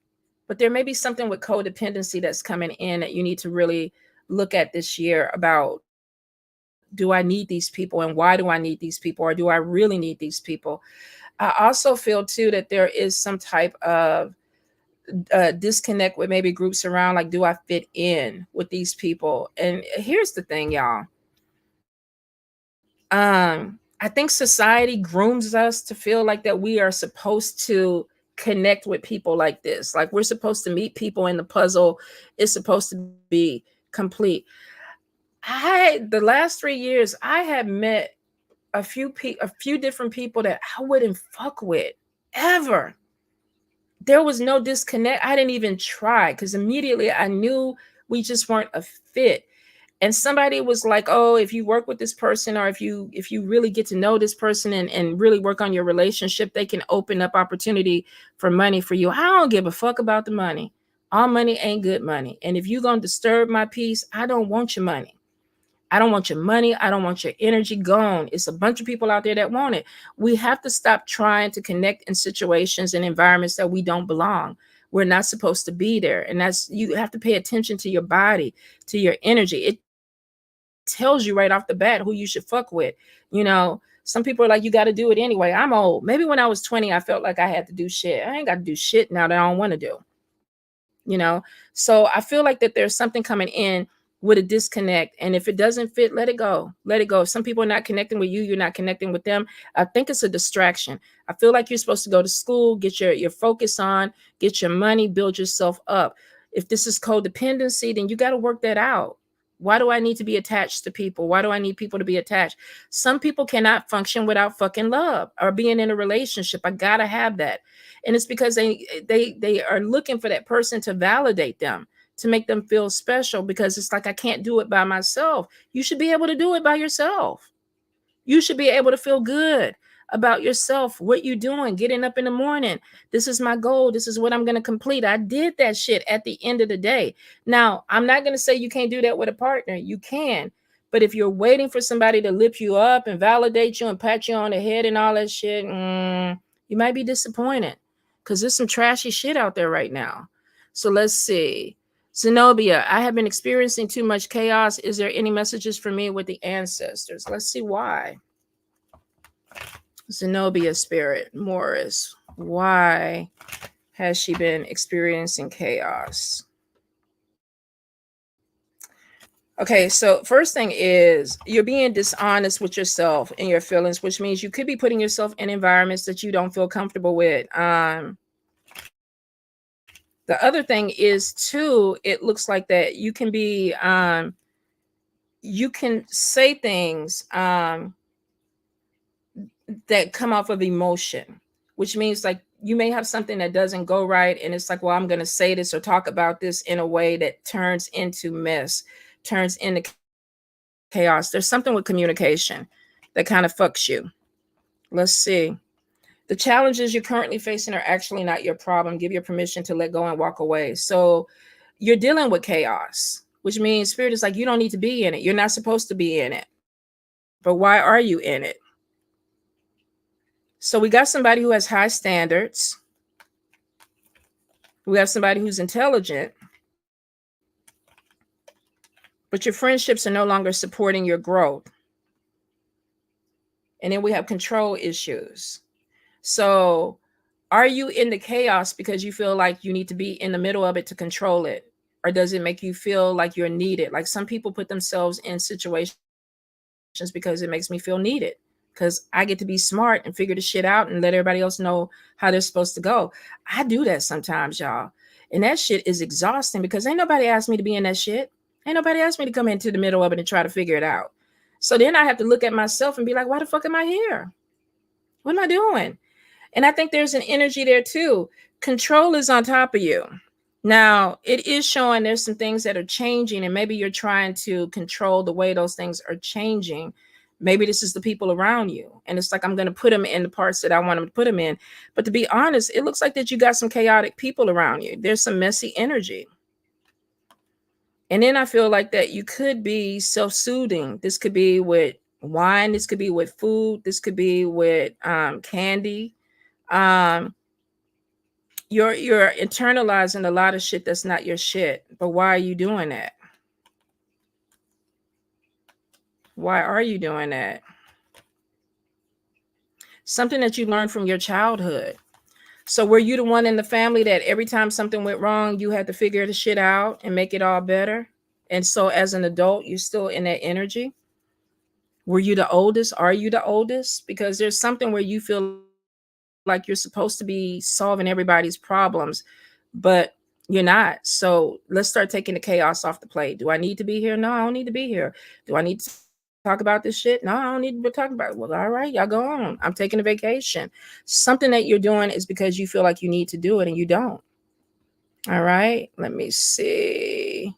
but there may be something with codependency that's coming in that you need to really look at this year about, do I need these people and why do I need these people, or do I really need these people? I also feel too that there is some type of disconnect with maybe groups around, like, do I fit in with these people? And here's the thing, y'all. I think society grooms us to feel like that we are supposed to connect with people like this. Like, we're supposed to meet people in the puzzle. It's supposed to be complete. The last 3 years, I have met a few different people that I wouldn't fuck with ever. There was no disconnect. I didn't even try because immediately I knew we just weren't a fit. And somebody was like, oh, if you work with this person, or if you really get to know this person and really work on your relationship, they can open up opportunity for money for you. I don't give a fuck about the money. All money ain't good money. And if you're going to disturb my peace, I don't want your money. I don't want your money. I don't want your energy gone. It's a bunch of people out there that want it. We have to stop trying to connect in situations and environments that we don't belong. We're not supposed to be there. And you have to pay attention to your body, to your energy. It tells you right off the bat who you should fuck with. Some people are like, you got to do it anyway. I'm old. Maybe when I was 20, I felt like I had to do shit. I ain't got to do shit now that I don't want to do. So I feel like that there's something coming in with a disconnect, and if it doesn't fit, let it go. If some people are not connecting with you, you're not connecting with them, I think it's a distraction. I feel like you're supposed to go to school, get your focus on, get your money, build yourself up. If this is codependency, then you got to work that out. Why do I need to be attached to people? Why do I need people to be attached? Some people cannot function without fucking love or being in a relationship. I gotta have that. And it's because they are looking for that person to validate them, to make them feel special, because it's like, I can't do it by myself. You should be able to do it by yourself. You should be able to feel good about yourself, what you're doing, getting up in the morning. This is my goal. This is what I'm going to complete. I did that shit at the end of the day. Now, I'm not going to say you can't do that with a partner. You can. But if you're waiting for somebody to lift you up and validate you and pat you on the head and all that shit, you might be disappointed, because there's some trashy shit out there right now. So let's see. Zenobia, I have been experiencing too much chaos. Is there any messages for me with the ancestors? Let's see why. Zenobia spirit, Morris, why has she been experiencing chaos? Okay, so first thing is, you're being dishonest with yourself and your feelings, which means you could be putting yourself in environments that you don't feel comfortable with. The other thing is too, it looks like that you can be, you can say things that come off of emotion, which means like you may have something that doesn't go right, and it's like, well, I'm going to say this or talk about this in a way that turns into mess, turns into chaos. There's something with communication that kind of fucks you. Let's see. The challenges you're currently facing are actually not your problem. Give your permission to let go and walk away. So you're dealing with chaos, which means spirit is like, you don't need to be in it. You're not supposed to be in it. But why are you in it? So we got somebody who has high standards. We have somebody who's intelligent. But your friendships are no longer supporting your growth. And then we have control issues. So are you in the chaos because you feel like you need to be in the middle of it to control it? Or does it make you feel like you're needed? Like some people put themselves in situations because it makes me feel needed, because I get to be smart and figure the shit out and let everybody else know how they're supposed to go. I do that sometimes, y'all. And that shit is exhausting, because ain't nobody asked me to be in that shit. Ain't nobody asked me to come into the middle of it and try to figure it out. So then I have to look at myself and be like, why the fuck am I here? What am I doing? And I think there's an energy there too. Control is on top of you. Now, it is showing there's some things that are changing, and maybe you're trying to control the way those things are changing. Maybe this is the people around you, and it's like, I'm going to put them in the parts that I want them to put them in. But to be honest, it looks like that you got some chaotic people around you. There's some messy energy. And then I feel like that you could be self-soothing. This could be with wine. This could be with food. This could be with candy. You're internalizing a lot of shit that's not your shit. But why are you doing that? Why are you doing that? Something that you learned from your childhood. So were you the one in the family that every time something went wrong, you had to figure the shit out and make it all better? And so as an adult, you're still in that energy? Were you the oldest? Are you the oldest? Because there's something where you feel like you're supposed to be solving everybody's problems, but you're not. So let's start taking the chaos off the plate. Do I need to be here? No, I don't need to be here. Do I need to talk about this shit? No, I don't need to talk about it. Well, all right, y'all go on. I'm taking a vacation. Something that you're doing is because you feel like you need to do it and you don't. All right, let me see.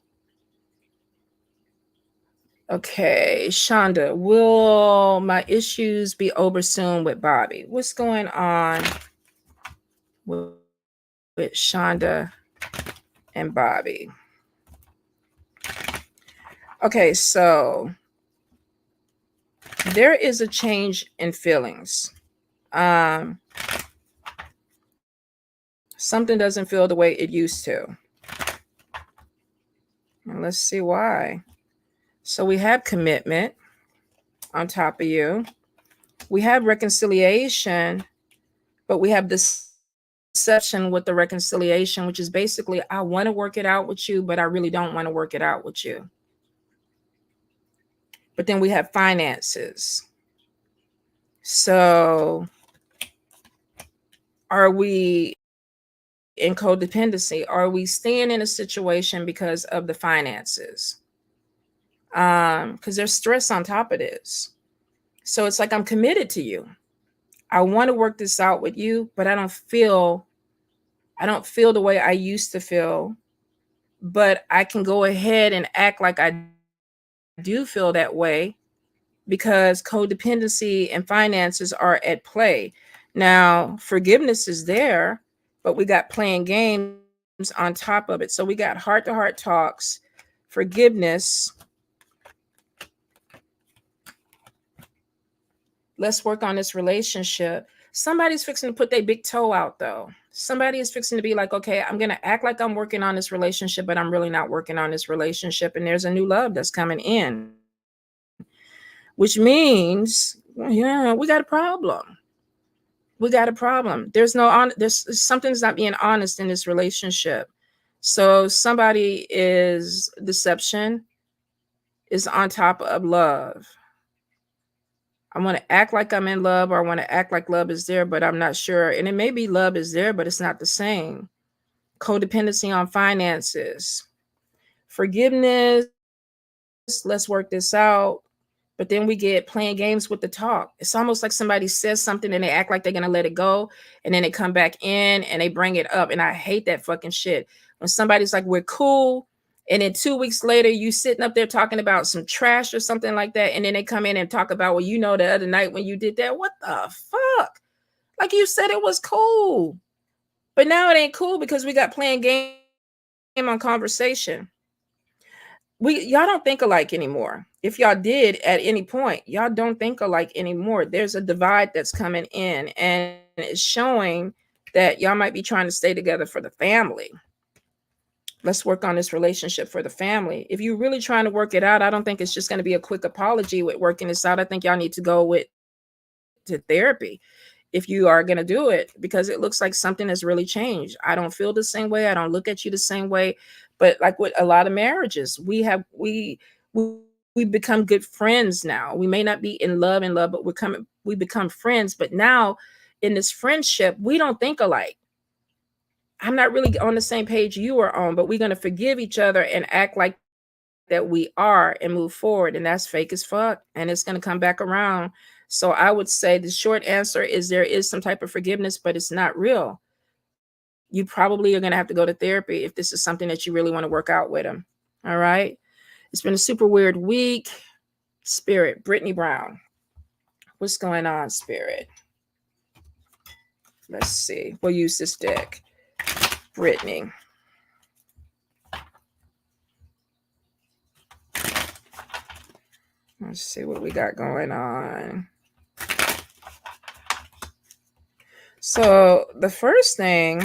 Okay, Shonda, will my issues be over soon with Bobby? What's going on with Shonda and Bobby? Okay, so there is a change in feelings. Something doesn't feel the way it used to. And let's see why. So we have commitment on top of you. We have reconciliation, but we have this deception with the reconciliation, which is basically, I want to work it out with you, but I really don't want to work it out with you. But then we have finances. So are we in codependency? Are we staying in a situation because of the finances? Because there's stress on top of this. So it's like, I'm committed to you. I want to work this out with you, but I don't feel the way I used to feel. but I can go ahead and act like I do feel that way because codependency and finances are at play. Now, forgiveness is there, but we got playing games on top of it. So we got heart to heart talks, forgiveness. Let's work on this relationship. Somebody's fixing to put their big toe out, though. Somebody is fixing to be like, okay, I'm going to act like I'm working on this relationship, but I'm really not working on this relationship. And there's a new love that's coming in, which means, yeah, we got a problem. We got a problem. There's something's not being honest in this relationship. So somebody is deception is on top of love. I want to act like I'm in love, or I want to act like love is there, but I'm not sure. And it may be love is there, but it's not the same. Codependency on finances, forgiveness. Let's work this out. But then we get playing games with the talk. It's almost like somebody says something and they act like they're going to let it go. And then they come back in and they bring it up. And I hate that fucking shit. When somebody's like, we're cool. And then 2 weeks later, you sitting up there talking about some trash or something like that. And then they come in and talk about, well, you know, the other night when you did that, what the fuck? Like you said it was cool. But now it ain't cool because we got playing game on conversation. Y'all don't think alike anymore. If y'all did at any point, y'all don't think alike anymore. There's a divide that's coming in, and it's showing that y'all might be trying to stay together for the family. Let's work on this relationship for the family. If you're really trying to work it out, I don't think it's just going to be a quick apology with working this out. I think y'all need to go to therapy if you are going to do it, because it looks like something has really changed. I don't feel the same way. I don't look at you the same way. But like with a lot of marriages, we become good friends now. We may not be in love, but we become friends. But now in this friendship, we don't think alike. I'm not really on the same page you are on, but we're going to forgive each other and act like that we are and move forward. And that's fake as fuck. And it's going to come back around. So I would say the short answer is there is some type of forgiveness, but it's not real. You probably are going to have to go to therapy if this is something that you really want to work out with them. All right. It's been a super weird week. Spirit, Brittany Brown. What's going on, Spirit? Let's see. We'll use this deck. Brittany. Let's see what we got going on. So the first thing,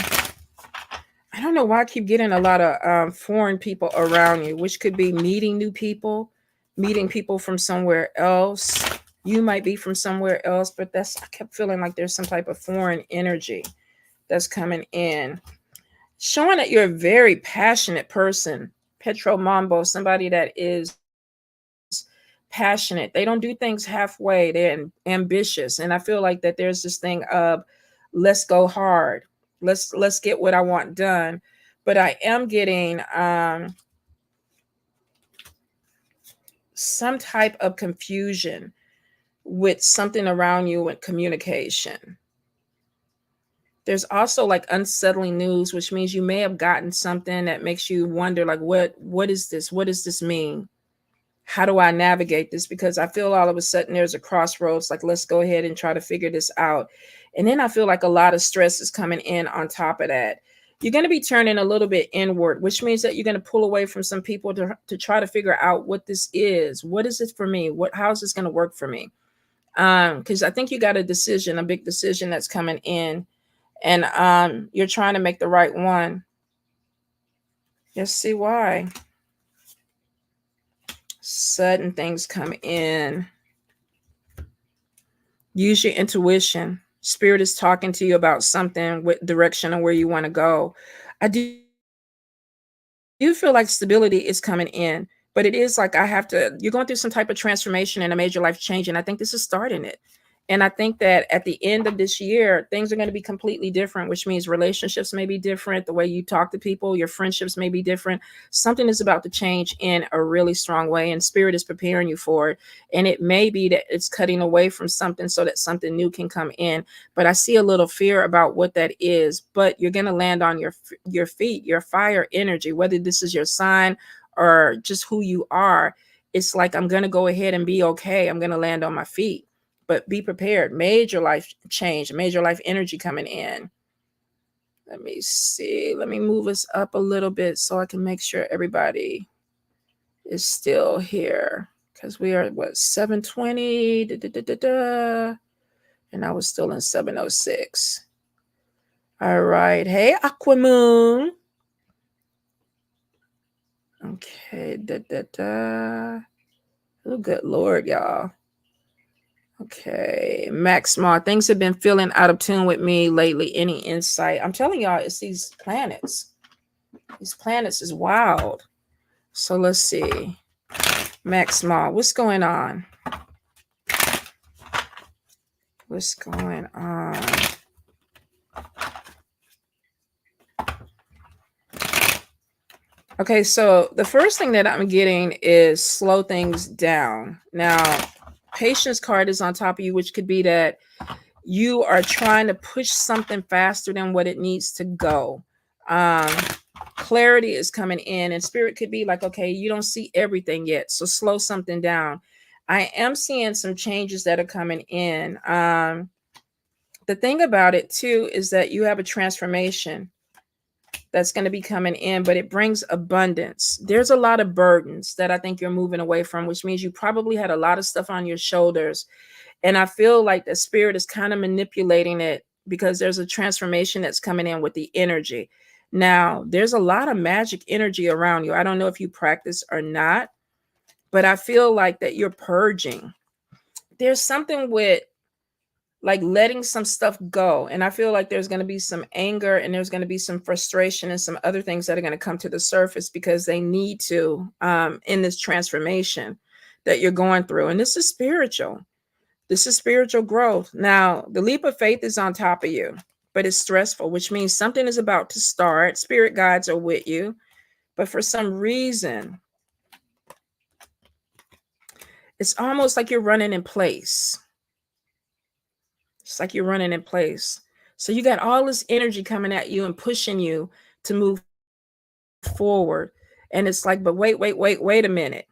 I don't know why I keep getting a lot of foreign people around you, which could be meeting new people, meeting people from somewhere else. You might be from somewhere else, but I kept feeling like there's some type of foreign energy that's coming in. Showing that you're a very passionate person. Petro Mambo, somebody that is passionate. They don't do things halfway. They're ambitious. And I feel like that there's this thing of let's go hard. Let's get what I want done. But I am getting some type of confusion with something around you with communication. There's also like unsettling news, which means you may have gotten something that makes you wonder, like, what is this? What does this mean? How do I navigate this? Because I feel all of a sudden there's a crossroads, like, let's go ahead and try to figure this out. And then I feel like a lot of stress is coming in on top of that. You're going to be turning a little bit inward, which means that you're going to pull away from some people to try to figure out what this is. What is it for me? How is this going to work for me? Because I think you got a decision, a big decision that's coming in, and you're trying to make the right one. Let's see why. Sudden things come in. Use your intuition. Spirit is talking to you about something with direction and where you want to go. I do feel like stability is coming in, but it is like you're going through some type of transformation and a major life change. And I think this is starting it. And I think that at the end of this year, things are going to be completely different, which means relationships may be different. The way you talk to people, your friendships may be different. Something is about to change in a really strong way, and spirit is preparing you for it. And it may be that it's cutting away from something so that something new can come in. But I see a little fear about what that is. But you're going to land on your feet, your fire energy, whether this is your sign or just who you are. It's like, I'm going to go ahead and be okay. I'm going to land on my feet. But be prepared. Major life change, major life energy coming in. Let me see. Let me move us up a little bit so I can make sure everybody is still here. Because we are, what, 720? And I was still in 706. All right. Hey, Aquamoon. Okay. Oh, good Lord, y'all. Okay, Max Small. Things have been feeling out of tune with me lately. Any insight? I'm telling y'all, it's these planets. These planets is wild. So let's see. Max Small, what's going on? What's going on? Okay, so the first thing that I'm getting is slow things down. Now, patience card is on top of you, which could be that you are trying to push something faster than what it needs to go. Clarity is coming in, and spirit could be like, okay, you don't see everything yet, so slow something down. I am seeing some changes that are coming in. The thing about it too is that you have a transformation that's going to be coming in, but it brings abundance. There's a lot of burdens that I think you're moving away from, which means you probably had a lot of stuff on your shoulders. And I feel like the spirit is kind of manipulating it because there's a transformation that's coming in with the energy. Now, there's a lot of magic energy around you. I don't know if you practice or not, but I feel like that you're purging. There's something with like letting some stuff go. And I feel like there's going to be some anger, and there's going to be some frustration and some other things that are going to come to the surface because they need to in this transformation that you're going through. And this is spiritual. This is spiritual growth. Now, the leap of faith is on top of you, but it's stressful, which means something is about to start. Spirit guides are with you. But for some reason, it's almost like you're running in place. It's like you're running in place. So you got all this energy coming at you and pushing you to move forward. And it's like, but wait a minute.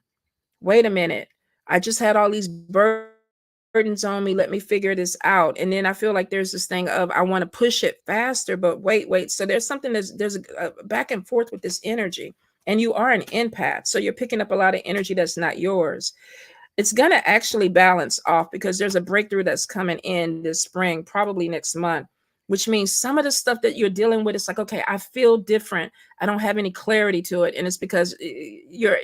Wait a minute. I just had all these burdens on me. Let me figure this out. And then I feel like there's this thing of, I want to push it faster, but wait. So there's something there's a back and forth with this energy. And you are an empath. So you're picking up a lot of energy that's not yours. It's going to actually balance off because there's a breakthrough that's coming in this spring, probably next month, which means some of the stuff that you're dealing with, it's like, okay, I feel different. I don't have any clarity to it. And it's because your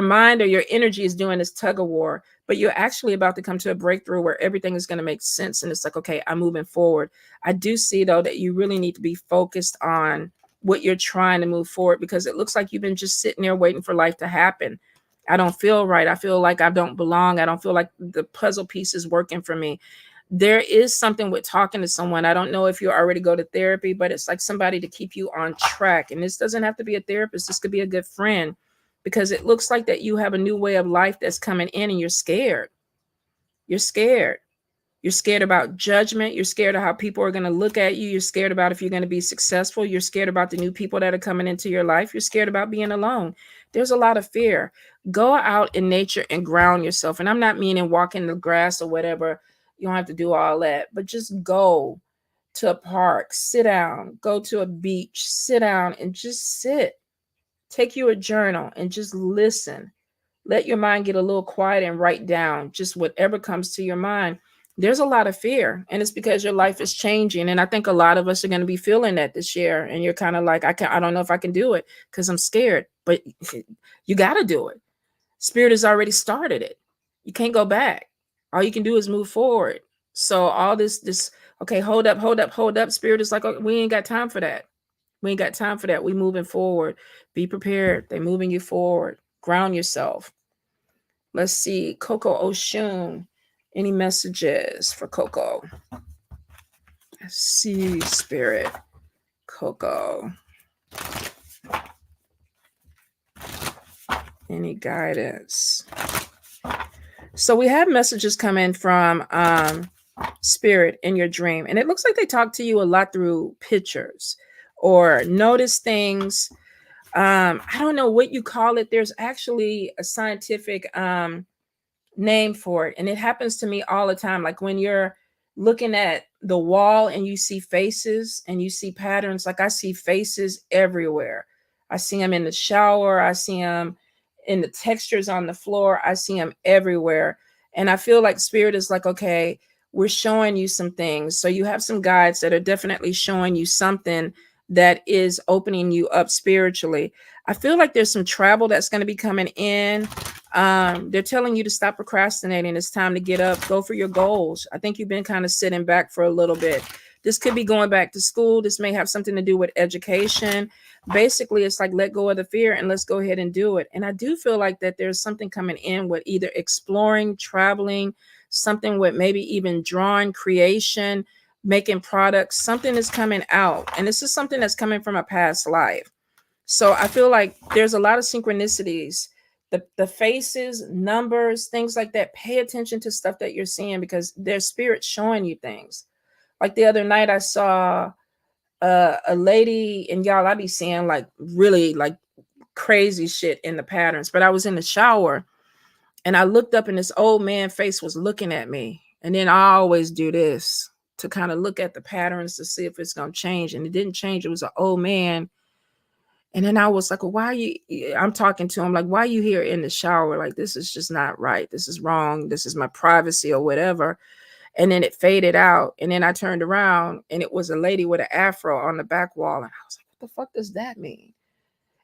mind or your energy is doing this tug of war, but you're actually about to come to a breakthrough where everything is going to make sense. And it's like, okay, I'm moving forward. I do see though that you really need to be focused on what you're trying to move forward, because it looks like you've been just sitting there waiting for life to happen. I don't feel right. I feel like I don't belong. I don't feel like the puzzle piece is working for me. There is something with talking to someone. I don't know if you already go to therapy, but it's like somebody to keep you on track. And this doesn't have to be a therapist. This could be a good friend, because it looks like that you have a new way of life that's coming in, and you're scared. You're scared. You're scared about judgment. You're scared of how people are going to look at you. You're scared about if you're going to be successful. You're scared about the new people that are coming into your life. You're scared about being alone. There's a lot of fear. Go out in nature and ground yourself. And I'm not meaning walk in the grass or whatever. You don't have to do all that, but just go to a park, sit down, go to a beach, sit down and just sit. Take you a journal and just listen. Let your mind get a little quiet and write down just whatever comes to your mind. There's a lot of fear, and it's because your life is changing. And I think a lot of us are going to be feeling that this year. And you're kind of like, I don't know if I can do it because I'm scared, but you got to do it. Spirit has already started it. You can't go back. All you can do is move forward. So all this, okay, hold up. Spirit is like, oh, we ain't got time for that. We ain't got time for that. We moving forward. Be prepared. They're moving you forward. Ground yourself. Let's see. Coco Oshun. Any messages for Coco? See spirit, Coco. Any guidance? So we have messages coming from spirit in your dream, and it looks like they talk to you a lot through pictures or notice things. I don't know what you call it. There's actually a scientific name for it, and it happens to me all the time. Like when you're looking at the wall and you see faces and you see patterns, like I see faces everywhere. I see them in the shower, I see them in the textures on the floor, I see them everywhere. And I feel like spirit is like, okay, we're showing you some things. So you have some guides that are definitely showing you something that is opening you up spiritually. I feel like there's some travel that's going to be coming in. They're telling you to stop procrastinating. It's time to get up, go for your goals. I think you've been kind of sitting back for a little bit. This could be going back to school. This may have something to do with education. Basically, it's like let go of the fear and let's go ahead and do it. And I do feel like that there's something coming in with either exploring, traveling, something with maybe even drawing, creation, making products. Something is coming out. And this is something that's coming from a past life. So I feel like there's a lot of synchronicities. The faces, numbers, things like that. Pay attention to stuff that you're seeing because there's spirits showing you things. Like the other night I saw a lady, and y'all, I be seeing like really like crazy shit in the patterns, but I was in the shower and I looked up and this old man face was looking at me. And then I always do this to kind of look at the patterns to see if it's going to change. And it didn't change. It was an old man. And then I was like, well, why are you, I'm talking to him like, why are you here in the shower? Like, this is just not right. This is wrong. This is my privacy or whatever. And then it faded out. And then I turned around and it was a lady with an afro on the back wall. And I was like, what the fuck does that mean?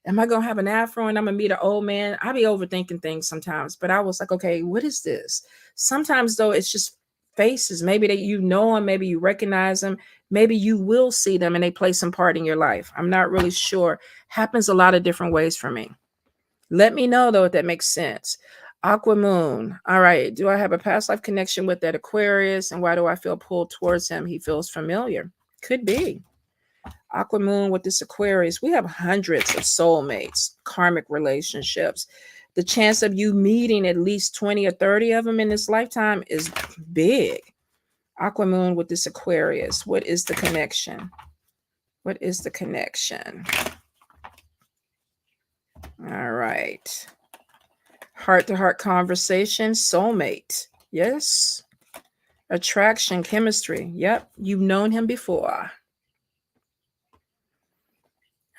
Am I going to have an afro and I'm going to meet an old man? I be overthinking things sometimes. But I was like, okay, what is this? Sometimes, though, it's just faces. Maybe that you know them. Maybe you recognize them. Maybe you will see them and they play some part in your life. I'm not really sure. Happens a lot of different ways for me. Let me know, though, if that makes sense. Aqua Moon. All right. Do I have a past life connection with that Aquarius? And why do I feel pulled towards him? He feels familiar. Could be. Aqua Moon with this Aquarius. We have hundreds of soulmates, karmic relationships. The chance of you meeting at least 20 or 30 of them in this lifetime is big. Aqua Moon with this Aquarius. What is the connection? What is the connection? All right. Heart-to-heart conversation, soulmate. Yes. Attraction, chemistry. Yep. You've known him before.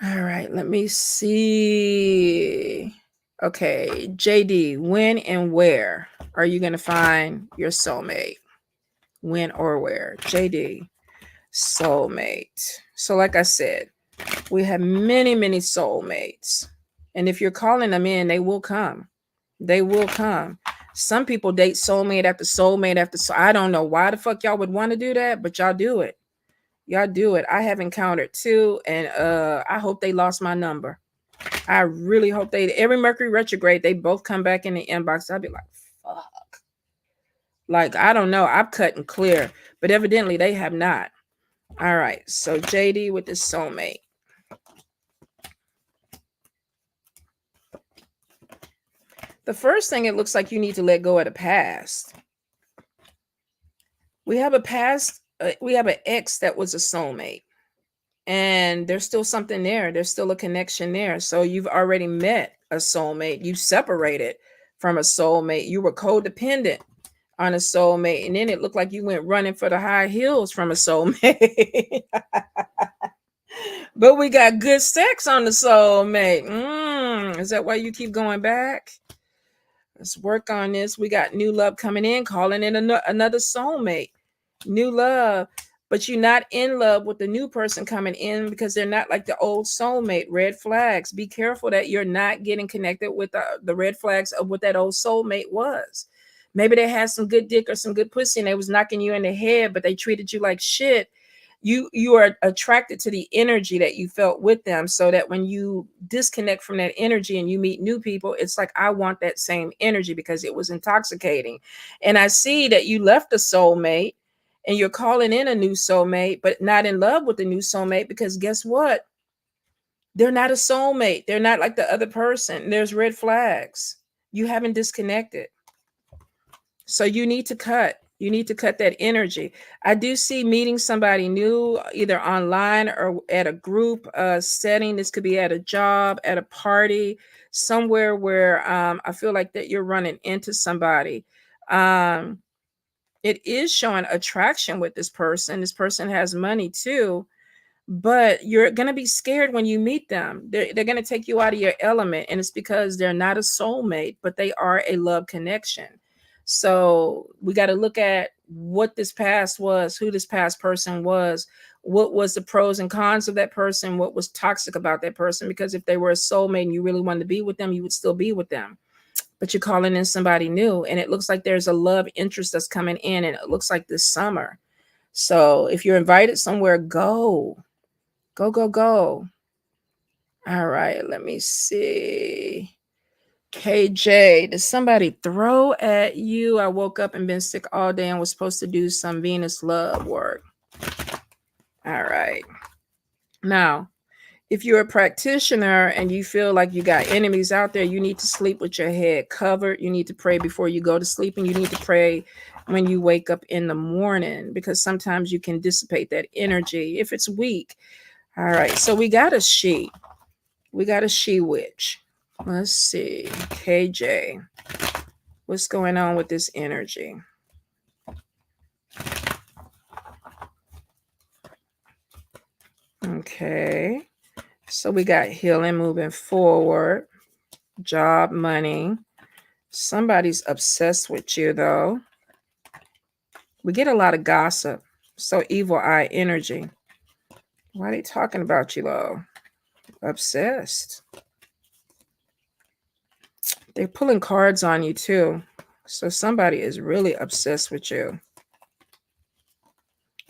All right. Let me see. Okay. JD, when and where are you going to find your soulmate? When or where? JD, soulmate. So like I said, we have many, many soulmates. And if you're calling them in, they will come. They will come. Some people date soulmate after soulmate after. So I don't know why the fuck y'all would want to do that, but y'all do it. Y'all do it. I have encountered two, and I hope they lost my number. I really hope every Mercury retrograde, they both come back in the inbox. I'd be like, fuck. Like, I don't know. I've cut and clear, but evidently they have not. All right. So JD with this soulmate. The first thing, it looks like you need to let go of the past. We have a past, we have an ex that was a soulmate. And there's still something there. There's still a connection there. So you've already met a soulmate. You separated from a soulmate. You were codependent on a soulmate. And then it looked like you went running for the high heels from a soulmate. But we got good sex on the soulmate. Is that why you keep going back? Let's work on this. We got new love coming in, calling in another soulmate. New love. But you're not in love with the new person coming in because they're not like the old soulmate. Red flags. Be careful that you're not getting connected with the red flags of what that old soulmate was. Maybe they had some good dick or some good pussy and they was knocking you in the head, but they treated you like shit. You are attracted to the energy that you felt with them, so that when you disconnect from that energy and you meet new people, it's like, I want that same energy because it was intoxicating. And I see that you left a soulmate and you're calling in a new soulmate, but not in love with the new soulmate, because guess what? They're not a soulmate. They're not like the other person. There's red flags. You haven't disconnected. So you need to cut. You need to cut that energy. I do see meeting somebody new, either online or at a group setting. This could be at a job, at a party, somewhere where I feel like that you're running into somebody. Um, it is showing attraction with this person. This person has money too, but you're going to be scared when you meet them. They're going to take you out of your element, and it's because they're not a soulmate, but they are a love connection. So we got to look at what this past was, who this past person was, what was the pros and cons of that person, what was toxic about that person. Because if they were a soulmate and you really wanted to be with them, you would still be with them. But you're calling in somebody new, and it looks like there's a love interest that's coming in, and it looks like this summer. So if you're invited somewhere, go. Go, go, go. All right, let me see. KJ, did somebody throw at you? I woke up and been sick all day and was supposed to do some Venus love work. All right. Now, if you're a practitioner and you feel like you got enemies out there, you need to sleep with your head covered. You need to pray before you go to sleep, and you need to pray when you wake up in the morning, because sometimes you can dissipate that energy if it's weak. All right, so we got a she. We got a she witch. Let's see. KJ. What's going on with this energy? Okay. So we got healing, moving forward, job, money. Somebody's obsessed with you, though. We get a lot of gossip. So evil eye energy. Why are they talking about you, though? Obsessed. They're pulling cards on you, too. So somebody is really obsessed with you.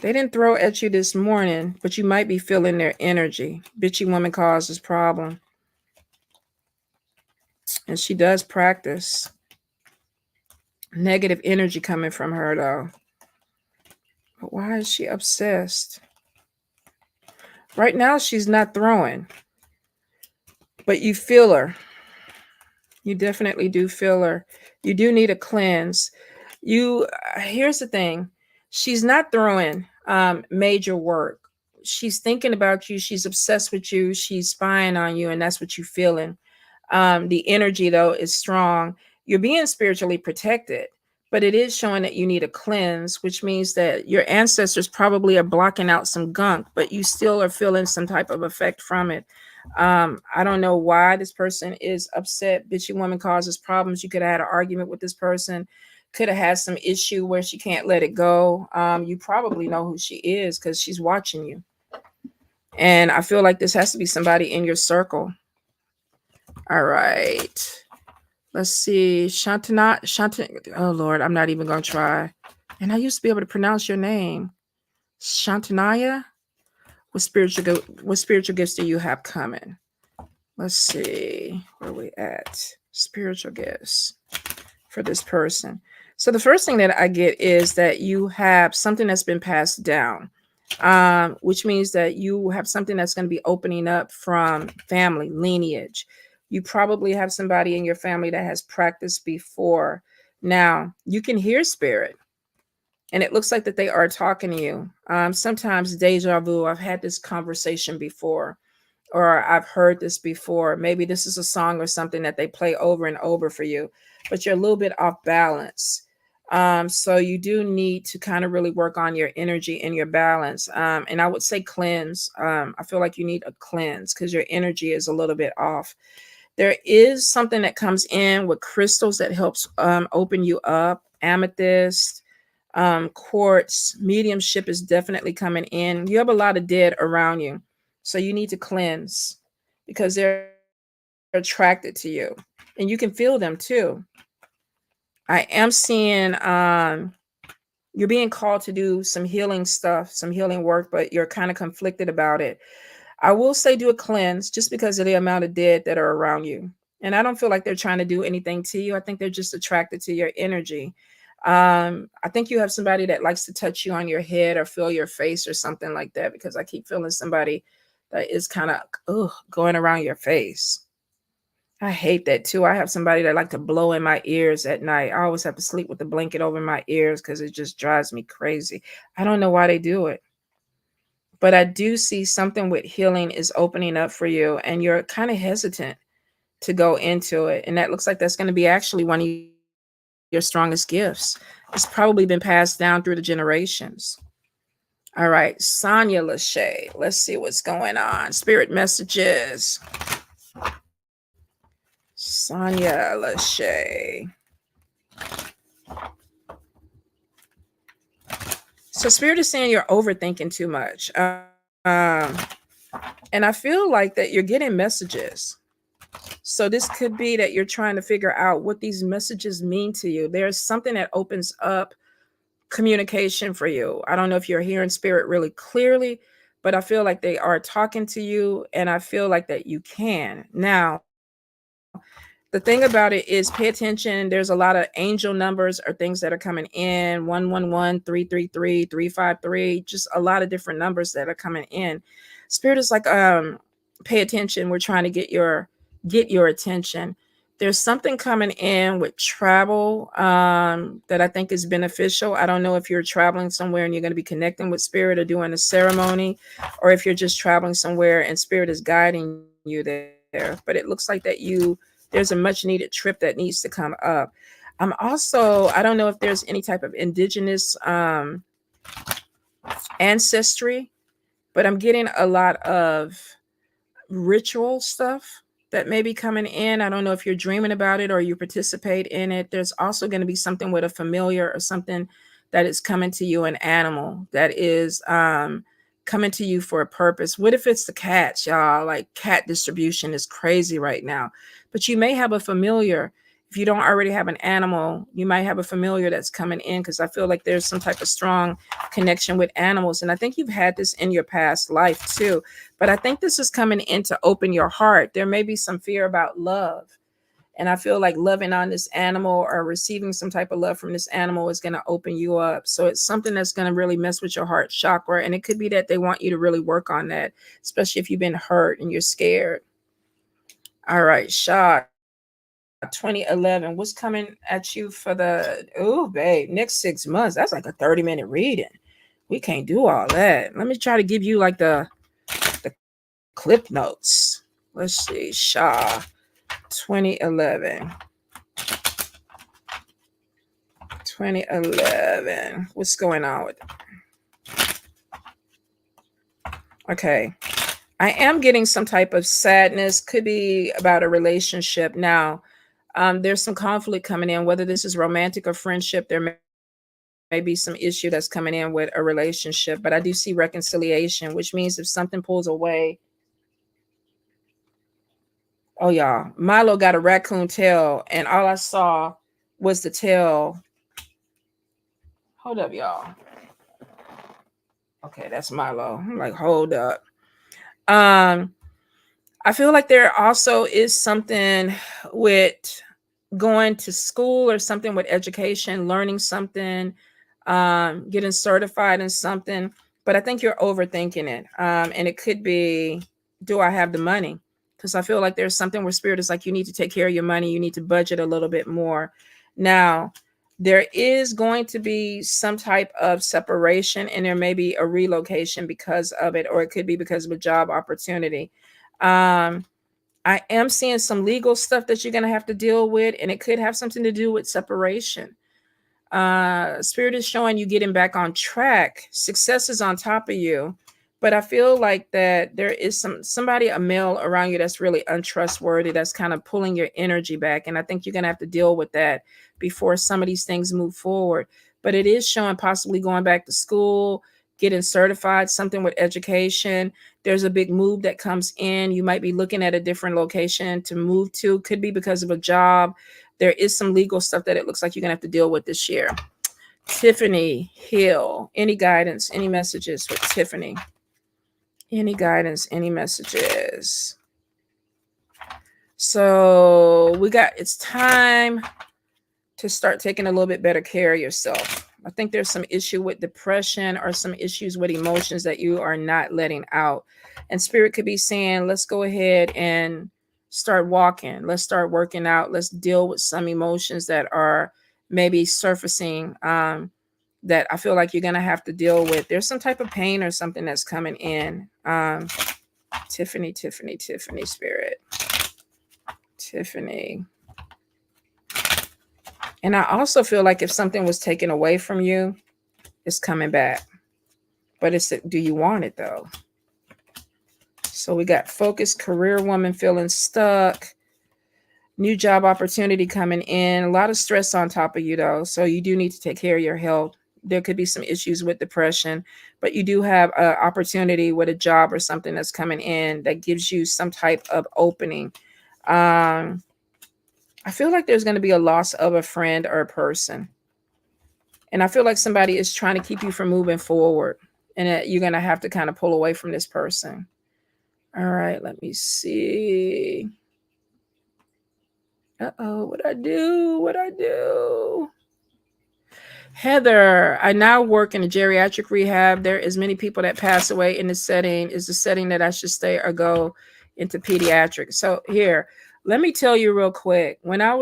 They didn't throw at you this morning, but you might be feeling their energy. Bitchy woman causes problem. And she does practice. Negative energy coming from her, though. But why is she obsessed? Right now, she's not throwing. But you feel her. You definitely do feel her. You do need a cleanse. Here's the thing. She's not throwing major work. She's thinking about you. She's obsessed with you. She's spying on you, and that's what you're feeling. The energy, though, is strong. You're being spiritually protected, but it is showing that you need a cleanse, which means that your ancestors probably are blocking out some gunk, but you still are feeling some type of effect from it. I don't know why this person is upset. Bitchy woman causes problems. You could have had an argument with this person, could have had some issue where she can't let it go. You probably know who she is because she's watching you. And I feel like this has to be somebody in your circle. All right. Let's see. Shantana. Oh, Lord, I'm not even going to try. And I used to be able to pronounce your name. Shantanaya? What spiritual gifts do you have coming? Let's see. Where are we at? Spiritual gifts for this person. So the first thing that I get is that you have something that's been passed down, which means that you have something that's going to be opening up from family lineage. You probably have somebody in your family that has practiced before. Now, you can hear spirit, and it looks like that they are talking to you. Sometimes deja vu, I've had this conversation before, or I've heard this before. Maybe this is a song or something that they play over and over for you, but you're a little bit off balance. So you do need to kind of really work on your energy and your balance. And I would say cleanse. I feel like you need a cleanse because your energy is a little bit off. There is something that comes in with crystals that helps open you up. Amethyst, quartz, mediumship is definitely coming in. You have a lot of dead around you. So you need to cleanse because they're attracted to you. And you can feel them too. I am seeing you're being called to do some healing stuff, some healing work, but you're kind of conflicted about it. I will say do a cleanse just because of the amount of dead that are around you. And I don't feel like they're trying to do anything to you. I think they're just attracted to your energy. I think you have somebody that likes to touch you on your head or feel your face or something like that, because I keep feeling somebody that is kind of going around your face. I hate that too. I have somebody that like to blow in my ears at night. I always have to sleep with the blanket over my ears because it just drives me crazy. I don't know why they do it. But I do see something with healing is opening up for you, and you're kind of hesitant to go into it. And that looks like that's going to be actually one of your strongest gifts. It's probably been passed down through the generations. All right, Sonia Lachey. Let's see what's going on. Spirit messages. Sonia Lachey. So Spirit is saying you're overthinking too much. And I feel like that you're getting messages. So this could be that you're trying to figure out what these messages mean to you. There's something that opens up communication for you. I don't know if you're hearing Spirit really clearly, but I feel like they are talking to you, and I feel like that you can. Now, the thing about it is pay attention. There's a lot of angel numbers or things that are coming in 111, 333, 353, just a lot of different numbers that are coming in. Spirit is like, pay attention. We're trying to get your attention. There's something coming in with travel that I think is beneficial. I don't know if you're traveling somewhere and you're going to be connecting with Spirit or doing a ceremony, or if you're just traveling somewhere and Spirit is guiding you there. But it looks like that there's a much needed trip that needs to come up. I don't know if there's any type of indigenous ancestry, but I'm getting a lot of ritual stuff that may be coming in. I don't know if you're dreaming about it or you participate in it. There's also going to be something with a familiar or something that is coming to you, an animal that is coming to you for a purpose. What if it's the cats, y'all? Like, cat distribution is crazy right now. But you may have a familiar. If you don't already have an animal, you might have a familiar that's coming in, because I feel like there's some type of strong connection with animals. And I think you've had this in your past life too. But I think this is coming in to open your heart. There may be some fear about love. And I feel like loving on this animal or receiving some type of love from this animal is going to open you up. So it's something that's going to really mess with your heart chakra. And it could be that they want you to really work on that, especially if you've been hurt and you're scared. All right, Shah, 2011. What's coming at you for babe, next 6 months? That's like a 30-minute reading. We can't do all that. Let me try to give you like the clip notes. Let's see, Shah, 2011. 2011. What's going on with it? Okay. I am getting some type of sadness. Could be about a relationship. Now, there's some conflict coming in, whether this is romantic or friendship. There may be some issue that's coming in with a relationship, but I do see reconciliation, which means if something pulls away. Oh, y'all, Milo got a raccoon tail, and all I saw was the tail. Hold up, y'all. Okay, that's Milo. I'm like, hold up. I feel like there also is something with going to school or something with education, learning something, getting certified in something. But I think you're overthinking it. And it could be, do I have the money? Because I feel like there's something where Spirit is like, you need to take care of your money. You need to budget a little bit more. Now, there is going to be some type of separation, and there may be a relocation because of it, or it could be because of a job opportunity. I am seeing some legal stuff that you're going to have to deal with, and it could have something to do with separation. Spirit is showing you getting back on track. Success is on top of you, but I feel like that there is somebody, a male around you that's really untrustworthy, that's kind of pulling your energy back. And I think you're going to have to deal with that before some of these things move forward. But it is showing possibly going back to school, getting certified, something with education. There's a big move that comes in. You might be looking at a different location to move to. Could be because of a job. There is some legal stuff that it looks like you're going to have to deal with this year. Tiffany Hill. Any guidance, any messages for Tiffany? Any guidance, any messages? So it's time to start taking a little bit better care of yourself. I think there's some issue with depression or some issues with emotions that you are not letting out. And spirit could be saying, let's go ahead and start walking. Let's start working out. Let's deal with some emotions that are maybe surfacing that I feel like you're going to have to deal with. There's some type of pain or something that's coming in. Tiffany, spirit. Tiffany. And I also feel like if something was taken away from you, it's coming back. But do you want it though? So we got focused career woman feeling stuck. New job opportunity coming in. A lot of stress on top of you though. So you do need to take care of your health. There could be some issues with depression, but you do have an opportunity with a job or something that's coming in that gives you some type of opening. I feel like there's going to be a loss of a friend or a person. And I feel like somebody is trying to keep you from moving forward. And you're going to have to kind of pull away from this person. All right, let me see. Uh-oh, what'd I do? Heather, I now work in a geriatric rehab. There is many people that pass away in this setting. Is the setting that I should stay or go into pediatrics? So here, let me tell you real quick. When I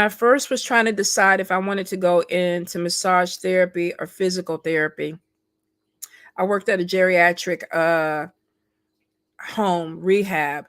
first was trying to decide if I wanted to go into massage therapy or physical therapy, I worked at a geriatric home rehab.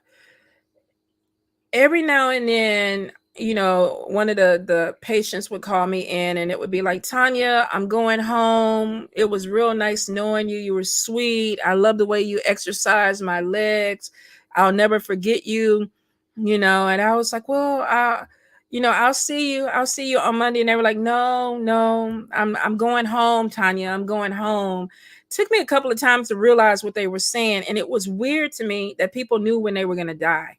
Every now and then, one of the patients would call me in and it would be like, Tanya, I'm going home. It was real nice knowing you. You were sweet. I love the way you exercise my legs. I'll never forget you, and I was like, well, I'll see you. I'll see you on Monday. And they were like, no, I'm going home, Tanya. I'm going home. Took me a couple of times to realize what they were saying. And it was weird to me that people knew when they were going to die.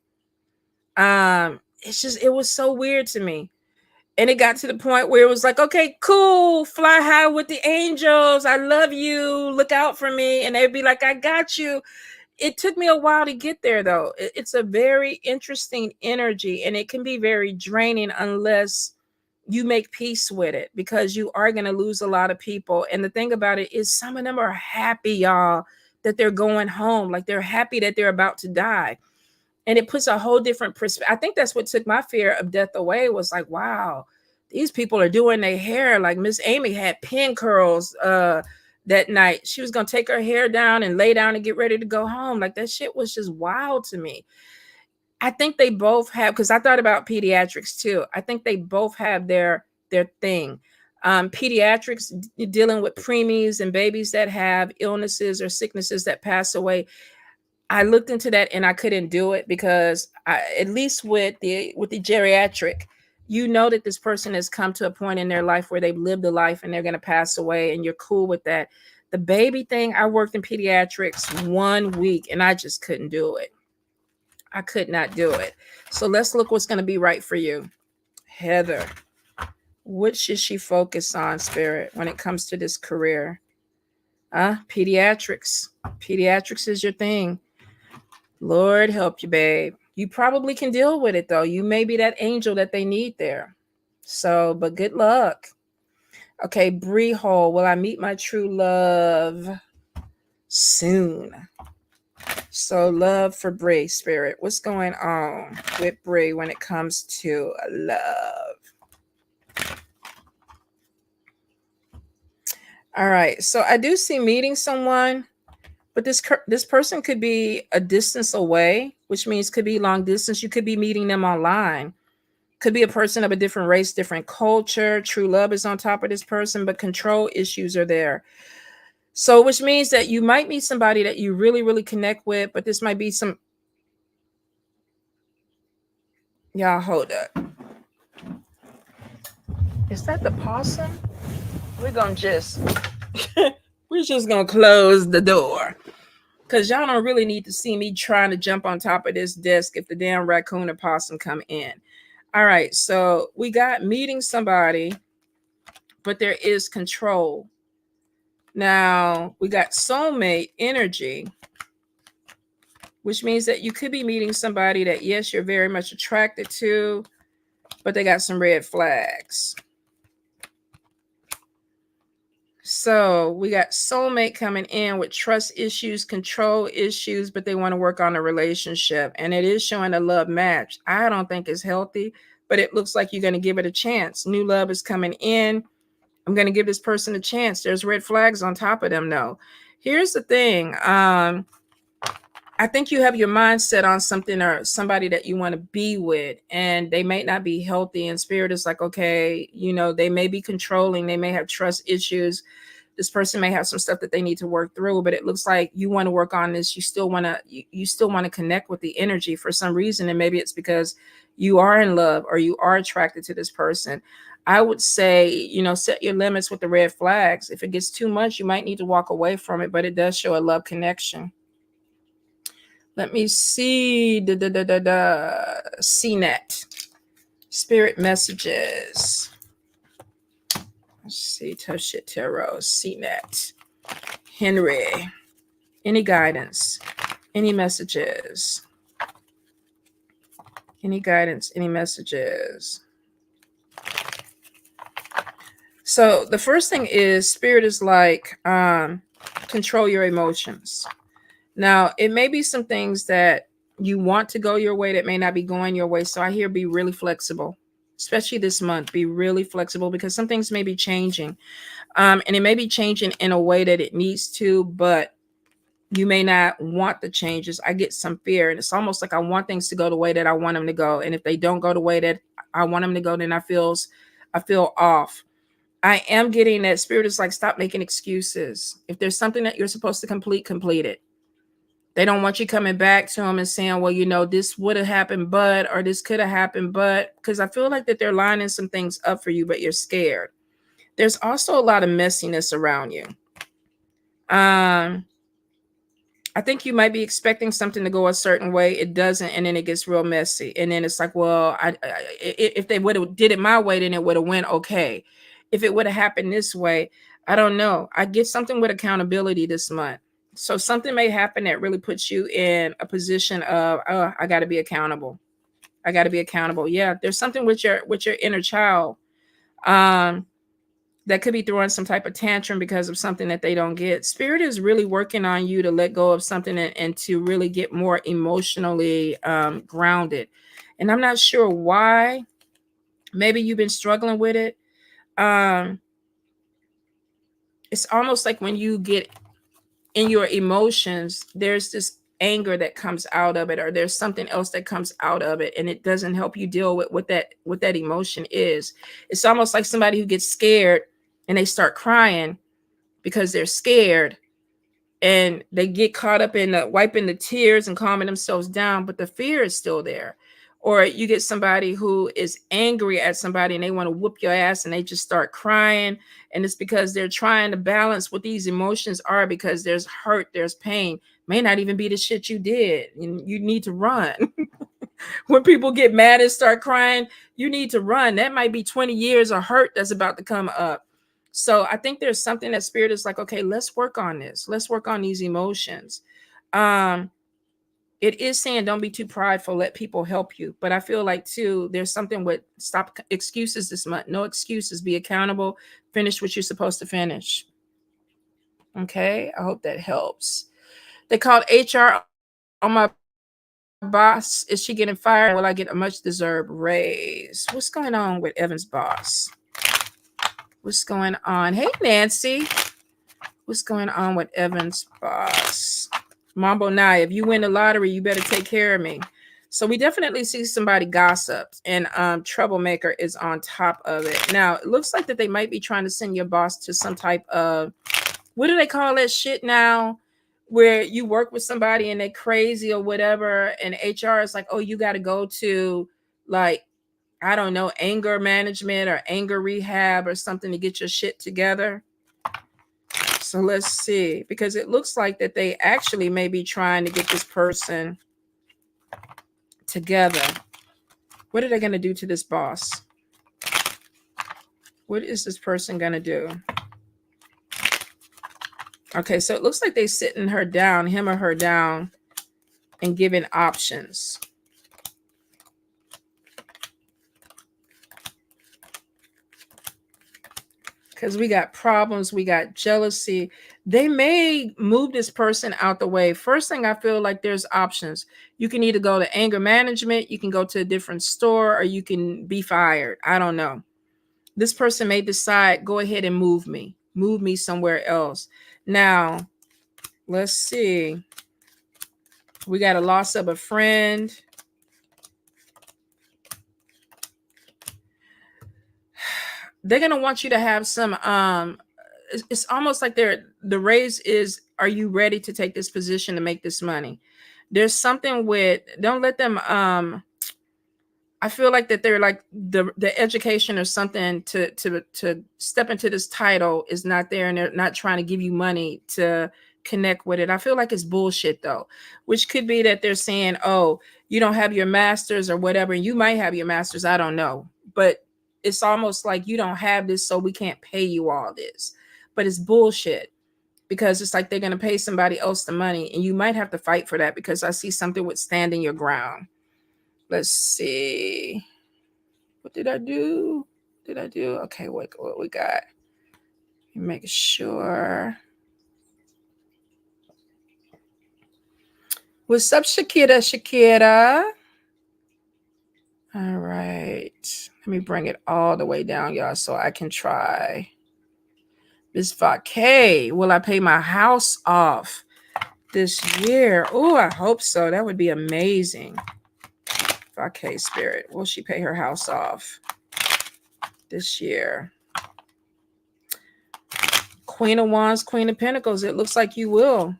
It was so weird to me. And it got to the point where it was like, okay, cool, fly high with the angels. I love you. Look out for me. And they'd be like, I got you. It took me a while to get there, though. It's a very interesting energy, and it can be very draining unless you make peace with it, because you are going to lose a lot of people. And the thing about it is some of them are happy, y'all, that they're going home. Like they're happy that they're about to die. And it puts a whole different perspective. I think that's what took my fear of death away, was like, wow, these people are doing their hair. Like Miss Amy had pin curls that night. She was going to take her hair down and lay down and get ready to go home. Like that shit was just wild to me. I think they both have, because I thought about pediatrics too. I think they both have their thing. Pediatrics, dealing with preemies and babies that have illnesses or sicknesses that pass away. I looked into that and I couldn't do it, because at least with the geriatric, that this person has come to a point in their life where they've lived a life and they're going to pass away, and you're cool with that. The baby thing, I worked in pediatrics 1 week and I just couldn't do it. I could not do it. So let's look what's going to be right for you. Heather, what should she focus on, Spirit, when it comes to this career? Pediatrics. Pediatrics is your thing. Lord help you, babe. You probably can deal with it, though. You may be that angel that they need there. So, but good luck. Okay, Bree Hole. Will I meet my true love soon? So, love for Bree, Spirit. What's going on with Bree when it comes to love? All right. So, I do see meeting someone. But this person could be a distance away, which means could be long distance. You could be meeting them online. Could be a person of a different race, different culture. True love is on top of this person, but control issues are there. So, which means that you might meet somebody that you really, really connect with, but this might be some... Y'all, hold up. Is that the possum? We're just going to close the door. Because y'all don't really need to see me trying to jump on top of this desk if the damn raccoon or possum come in. All right, so we got meeting somebody, but there is control. Now we got soulmate energy, which means that you could be meeting somebody that, yes, you're very much attracted to, but they got some red flags. So we got soulmate coming in with trust issues, control issues, but they want to work on a relationship. And it is showing a love match. I don't think it's healthy, but it looks like you're going to give it a chance. New love is coming in. I'm going to give this person a chance. There's red flags on top of them, though. Here's the thing. I think you have your mind set on something or somebody that you want to be with, and they may not be healthy. And spirit is like, okay, they may be controlling. They may have trust issues. This person may have some stuff that they need to work through, but it looks like you want to work on this. You still want to connect with the energy for some reason. And maybe it's because you are in love or you are attracted to this person. I would say, set your limits with the red flags. If it gets too much, you might need to walk away from it, but it does show a love connection. Let me see CNET. Spirit messages. Let's see. Toshit Tarot. CNET. Henry. Any guidance? Any messages? Any guidance? Any messages? So the first thing is spirit is like control your emotions. Now, it may be some things that you want to go your way that may not be going your way. So I hear be really flexible, especially this month. Be really flexible because some things may be changing. And it may be changing in a way that it needs to, but you may not want the changes. I get some fear, and it's almost like I want things to go the way that I want them to go. And if they don't go the way that I want them to go, then I feel off. I am getting that spirit is like, stop making excuses. If there's something that you're supposed to complete it. They don't want you coming back to them and saying, well, this would have happened, or this could have happened, because I feel like that they're lining some things up for you, but you're scared. There's also a lot of messiness around you. I think you might be expecting something to go a certain way. It doesn't. And then it gets real messy. And then it's like, well, if they would have did it my way, then it would have went okay. If it would have happened this way, I don't know. I get something with accountability this month. So something may happen that really puts you in a position of, I got to be accountable. I got to be accountable. Yeah, there's something with your inner child that could be throwing some type of tantrum because of something that they don't get. Spirit is really working on you to let go of something and to really get more emotionally grounded. And I'm not sure why. Maybe you've been struggling with it. It's almost like when you get in your emotions, there's this anger that comes out of it, or there's something else that comes out of it, and it doesn't help you deal with what that emotion is. It's almost like somebody who gets scared and they start crying because they're scared, and they get caught up in wiping the tears and calming themselves down, but the fear is still there. Or you get somebody who is angry at somebody and they want to whoop your ass and they just start crying. And it's because they're trying to balance what these emotions are, because there's hurt, there's pain. May not even be the shit you did. And you need to run. When people get mad and start crying, you need to run. That might be 20 years of hurt that's about to come up. So I think there's something that spirit is like, okay, let's work on this. Let's work on these emotions. It is saying don't be too prideful, let people help you. But I feel like too, there's something with stop excuses this month. No excuses, be accountable, finish what you're supposed to finish. Okay, I hope that helps. They called HR on my boss. Is she getting fired? Will I get a much deserved raise? What's going on with Evan's boss? What's going on? Hey, Nancy. What's going on with Evan's boss? Mambo Nye, if you win the lottery, you better take care of me. So we definitely see somebody gossiped, and troublemaker is on top of it. Now, it looks like that they might be trying to send your boss to some type of, what do they call that shit now? Where you work with somebody and they're crazy or whatever, and HR is like, oh, you got to go to, like, I don't know, anger management or anger rehab or something to get your shit together. So let's see, because it looks like that they actually may be trying to get this person together. What are they going to do to this boss? What is this person going to do? Okay, so it looks like they're sitting her down, him or her down, and giving options. Because we got problems, we got jealousy. They may move this person out the way. First thing, I feel like there's options. You can either go to anger management, you can go to a different store, or you can be fired. I don't know. This person may decide, go ahead and move me somewhere else. Now, let's see. We got a loss of a friend. They're going to want you to have some, it's almost like the raise is, are you ready to take this position to make this money? There's something with, don't let them, I feel like that they're like the education or something to step into this title is not there, and they're not trying to give you money to connect with it. I feel like it's bullshit though, which could be that they're saying, oh, you don't have your masters or whatever. You might have your masters. I don't know. But it's almost like you don't have this, so we can't pay you all this. But it's bullshit, because it's like they're going to pay somebody else the money, and you might have to fight for that, because I see something with standing your ground. Let's see. What did I do? Okay, what we got? Make sure. What's up, Shakira? All right. Let me bring it all the way down, y'all, so I can try. Miss Vacay, will I pay my house off this year? Oh, I hope so. That would be amazing. Vacay spirit, will she pay her house off this year? Queen of Wands, Queen of Pentacles. It looks like you will.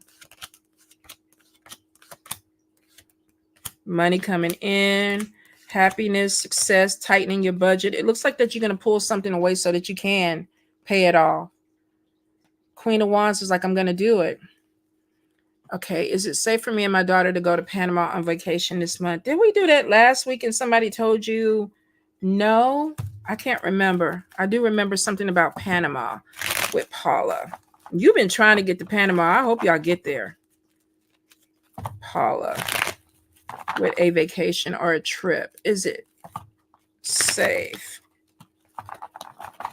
Money coming in, happiness, success, tightening your budget. It looks like that you're going to pull something away so that you can pay it off. Queen of Wands is like, I'm going to do it. Okay, is it safe for me and my daughter to go to Panama on vacation this month? Did we do that last week and somebody told you no? I can't remember. I do remember something about Panama with Paula. You've been trying to get to Panama. I hope y'all get there. Paula, with a vacation or a trip. Is it safe?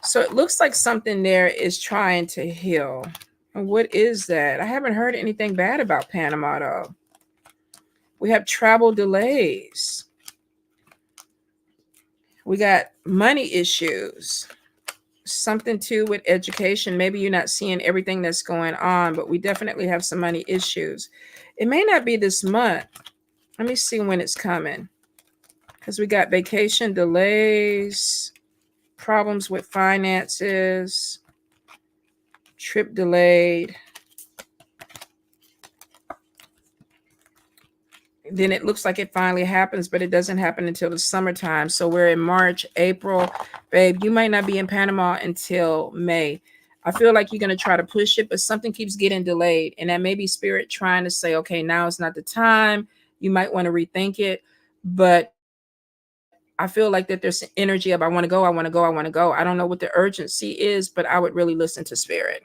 So it looks like something there is trying to heal. And what is that? I haven't heard anything bad about Panama, though. We have travel delays. We got money issues. Something too with education. Maybe you're not seeing everything that's going on, but we definitely have some money issues. It may not be this month. Let me see when it's coming. Because we got vacation delays, problems with finances, trip delayed. Then it looks like it finally happens, but it doesn't happen until the summertime. So we're in March, April. Babe, you might not be in Panama until May. I feel like you're going to try to push it, but something keeps getting delayed. And that may be spirit trying to say, okay, now is not the time. You might want to rethink it. But I feel like that there's energy of I want to go. I don't know what the urgency is, but I would really listen to spirit.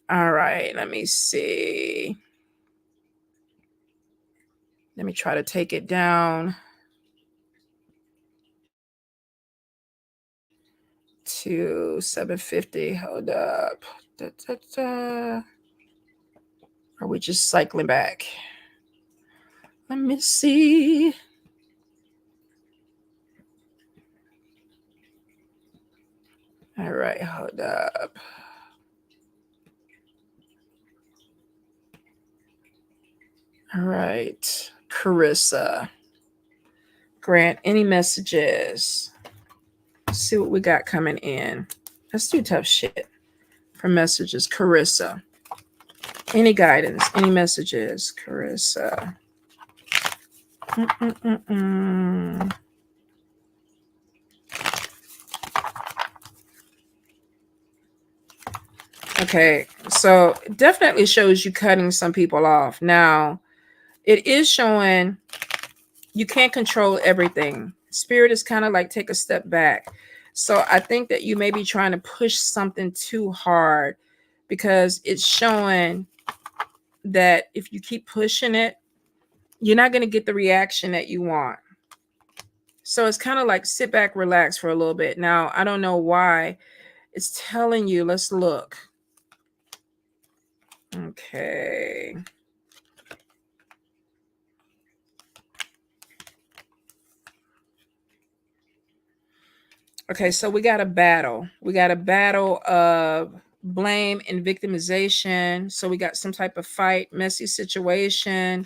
All right, let me see. Let me try to take it down to 750. Hold up. Are we just cycling back? Let me see. All right, hold up. All right, Carissa. Grant, any messages? Let's see what we got coming in. Let's do tough shit for messages. Carissa. Any guidance? Any messages? Carissa. Okay, so it definitely shows you cutting some people off. Now, it is showing you can't control everything. Spirit is kind of like take a step back. So I think that you may be trying to push something too hard, because it's showing that if you keep pushing it, you're not going to get the reaction that you want. So it's kind of like sit back, relax for a little bit. Now, I don't know why it's telling you, let's look. Okay. Okay, so we got a battle. We got a battle of blame and victimization. So we got some type of fight, messy situation.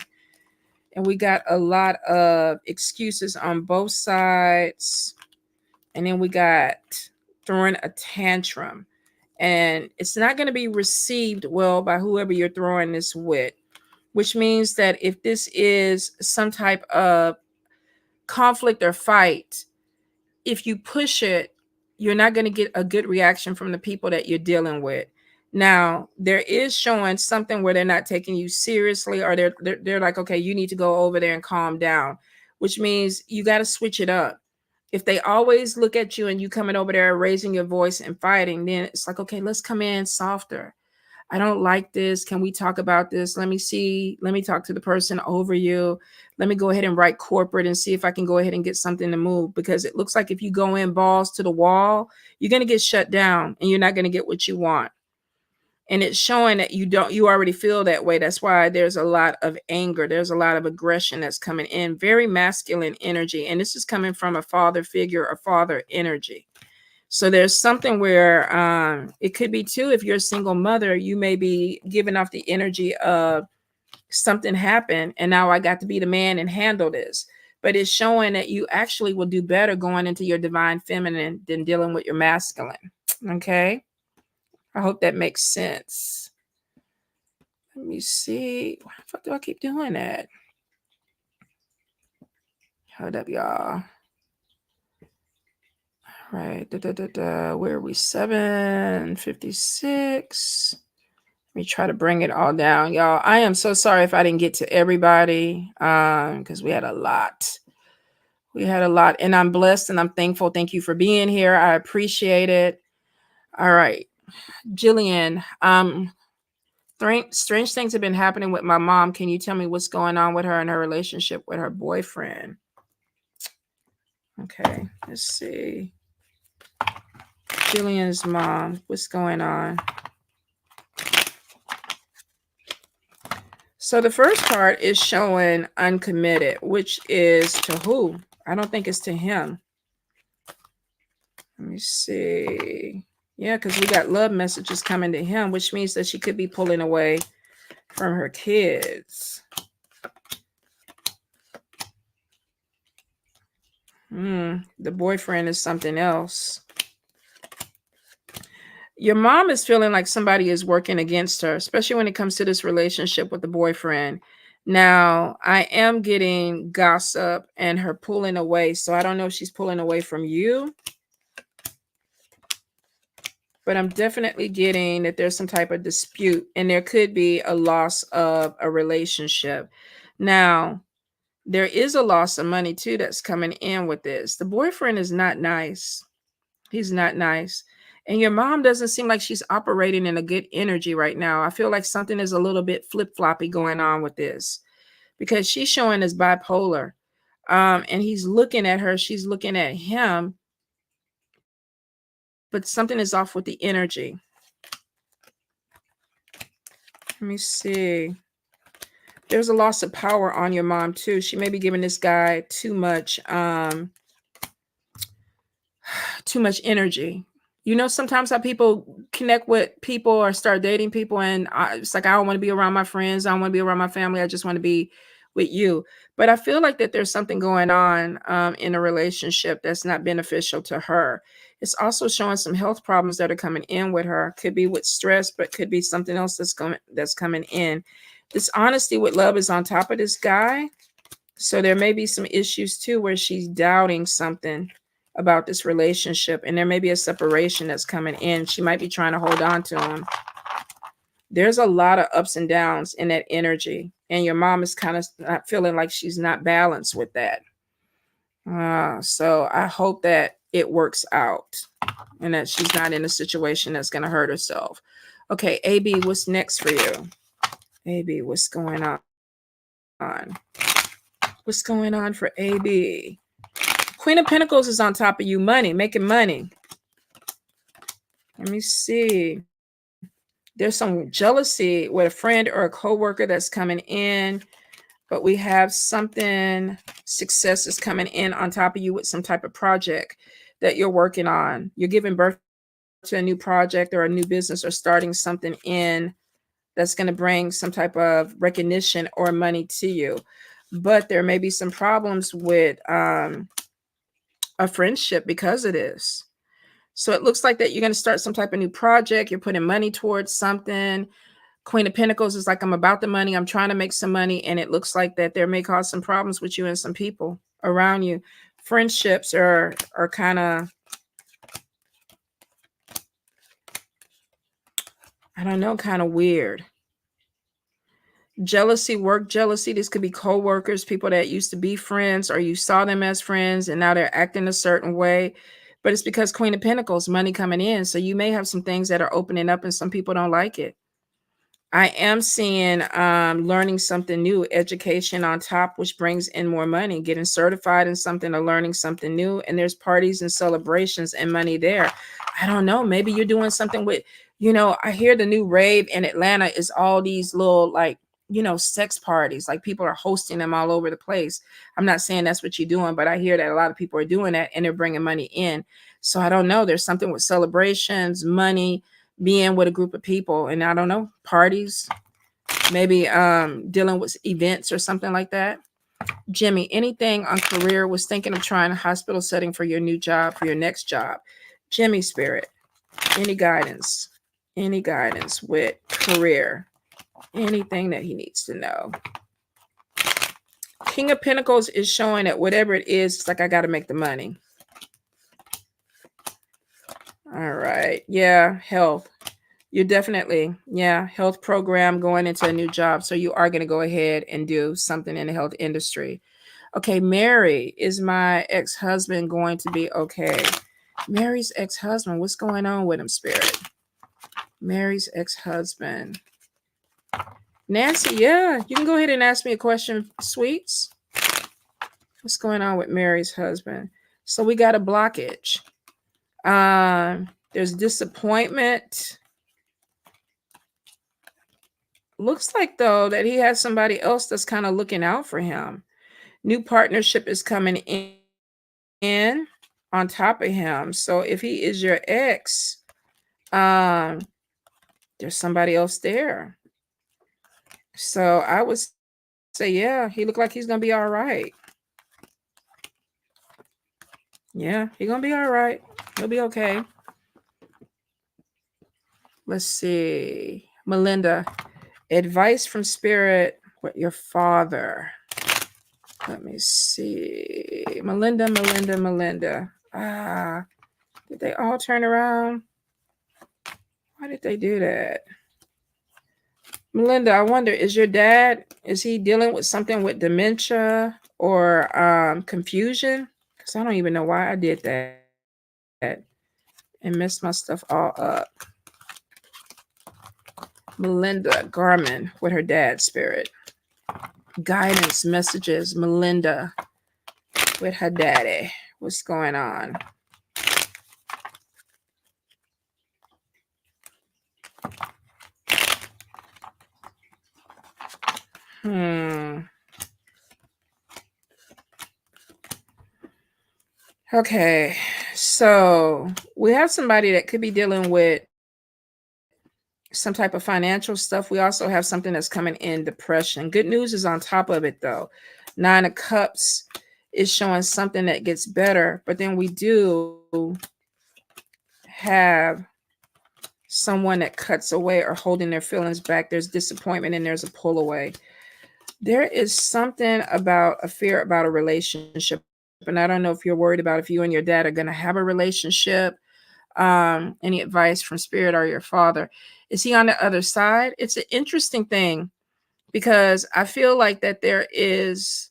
And we got a lot of excuses on both sides. And then we got throwing a tantrum. And it's not going to be received well by whoever you're throwing this with, which means that if this is some type of conflict or fight, if you push it, you're not going to get a good reaction from the people that you're dealing with. Now, there is showing something where they're not taking you seriously, or they're like, okay, you need to go over there and calm down, which means you got to switch it up. If they always look at you and you coming over there raising your voice and fighting, then it's like, okay, let's come in softer. I don't like this. Can we talk about this? Let me see. Let me talk to the person over you. Let me go ahead and write corporate and see if I can go ahead and get something to move, because it looks like if you go in balls to the wall, you're going to get shut down and you're not going to get what you want. And it's showing that you already feel that way. That's why there's a lot of anger. There's a lot of aggression that's coming in, very masculine energy. And this is coming from a father figure or father energy. So there's something where it could be too, if you're a single mother, you may be giving off the energy of something happened and now I got to be the man and handle this. But it's showing that you actually will do better going into your divine feminine than dealing with your masculine. Okay. I hope that makes sense. Let me see. Why the fuck do I keep doing that? Hold up, y'all. All right. Where are we? 7:56. Let me try to bring it all down, y'all. I am so sorry if I didn't get to everybody, because we had a lot. And I'm blessed and I'm thankful. Thank you for being here. I appreciate it. All right, Jillian. Strange things have been happening with my mom. Can you tell me what's going on with her and her relationship with her boyfriend? Okay, let's see. Jillian's mom, what's going on? So the first part is showing uncommitted, which is to who? I don't think it's to him. Let me see. Yeah, because we got love messages coming to him, which means that she could be pulling away from her kids. The boyfriend is something else. Your mom is feeling like somebody is working against her, especially when it comes to this relationship with the boyfriend. Now, I am getting gossip and her pulling away. So I don't know if she's pulling away from you, but I'm definitely getting that there's some type of dispute and there could be a loss of a relationship. Now, there is a loss of money too that's coming in with this. The boyfriend is not nice. He's not nice. And your mom doesn't seem like she's operating in a good energy right now. I feel like something is a little bit flip-floppy going on with this, because she's showing as bipolar. And he's looking at her. She's looking at him. But something is off with the energy. Let me see. There's a loss of power on your mom too. She may be giving this guy too much energy. You know, sometimes how people connect with people or start dating people, and it's like, I don't want to be around my friends. I don't want to be around my family. I just want to be with you. But I feel like that there's something going on in a relationship that's not beneficial to her. It's also showing some health problems that are coming in with her. Could be with stress, but could be something else that's coming in. This honesty with love is on top of this guy. So there may be some issues too where she's doubting something about this relationship, and there may be a separation that's coming in. She might be trying to hold on to him. There's a lot of ups and downs in that energy, and your mom is kind of not feeling like she's not balanced with that. So I hope that it works out and that she's not in a situation that's going to hurt herself. Okay, AB, what's next for you? AB, what's going on? What's going on for AB? Queen of Pentacles is on top of you, money, making money. Let me see. There's some jealousy with a friend or a coworker that's coming in, but we have something, success is coming in on top of you with some type of project that you're working on. You're giving birth to a new project or a new business or starting something in that's going to bring some type of recognition or money to you. But there may be some problems with a friendship because of this. So it looks like that you're going to start some type of new project. You're putting money towards something. Queen of Pentacles is like, I'm about the money. I'm trying to make some money. And it looks like that there may cause some problems with you and some people around you. Friendships are kind of, I don't know, kind of weird. Jealousy, work jealousy. This could be co-workers, people that used to be friends, or you saw them as friends and now they're acting a certain way. But it's because Queen of Pentacles, money coming in. So you may have some things that are opening up and some people don't like it. I am seeing learning something new, education on top, which brings in more money, getting certified in something or learning something new. And there's parties and celebrations and money there. I don't know. Maybe you're doing something with, I hear the new rave in Atlanta is all these little sex parties. Like people are hosting them all over the place. I'm not saying that's what you're doing, but I hear that a lot of people are doing that and they're bringing money in. So I don't know. There's something with celebrations, money, being with a group of people, and I don't know, parties, maybe dealing with events or something like that. Jimmy, anything on career? Was thinking of trying a hospital setting for your new job, for your next job. Jimmy Spirit, any guidance with career, anything that he needs to know. King of Pentacles is showing that whatever it is, it's like, I got to make the money. All right. Yeah. Health. You're definitely, health program, going into a new job. So you are going to go ahead and do something in the health industry. Okay, Mary, is my ex-husband going to be okay? Mary's ex-husband, what's going on with him, Spirit? Mary's ex-husband. Nancy, yeah, you can go ahead and ask me a question, sweets. What's going on with Mary's husband? So we got a blockage. There's disappointment. Looks like, though, that he has somebody else that's kind of looking out for him. New partnership is coming in on top of him. So if he is your ex, there's somebody else there. So I would say, yeah, he looked like he's going to be all right. Yeah, he's going to be all right. He'll be okay. Let's see. Melinda, advice from Spirit with your father. Let me see. Melinda. Did they all turn around? Why did they do that? Melinda, I wonder, is your dad, is he dealing with something with dementia or confusion? Because I don't even know why I did that and messed my stuff all up. Melinda Garmin with her dad, Spirit. Guidance messages, Melinda with her daddy. What's going on? Okay, so we have somebody that could be dealing with some type of financial stuff. We also have something that's coming in, depression. Good news is on top of it, though. 9 of Cups is showing something that gets better, but then we do have someone that cuts away or holding their feelings back. There's disappointment and there's a pull away. There is something about a fear about a relationship, and I don't know if you're worried about if you and your dad are going to have a relationship. Any advice from Spirit or your father? Is he on the other side? It's an interesting thing because I feel like that there is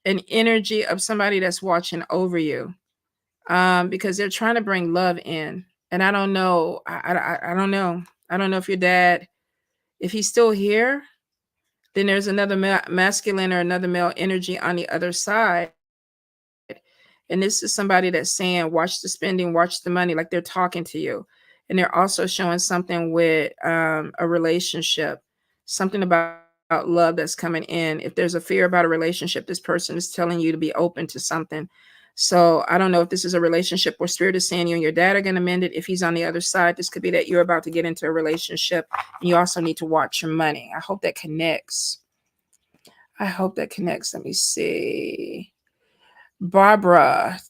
an energy of somebody that's watching over you, because they're trying to bring love in. And I don't know. I don't know. I don't know if your dad, if he's still here, then there's another masculine or another male energy on the other side. And this is somebody that's saying, watch the spending, watch the money, like they're talking to you. And they're also showing something with a relationship, something about love that's coming in. If there's a fear about a relationship, this person is telling you to be open to something. So I don't know if this is a relationship where spirit is saying you and your dad are going to mend it. If he's on the other side, this could be that you're about to get into a relationship. And you also need to watch your money. I hope that connects. I hope that connects. Let me see. Barbara,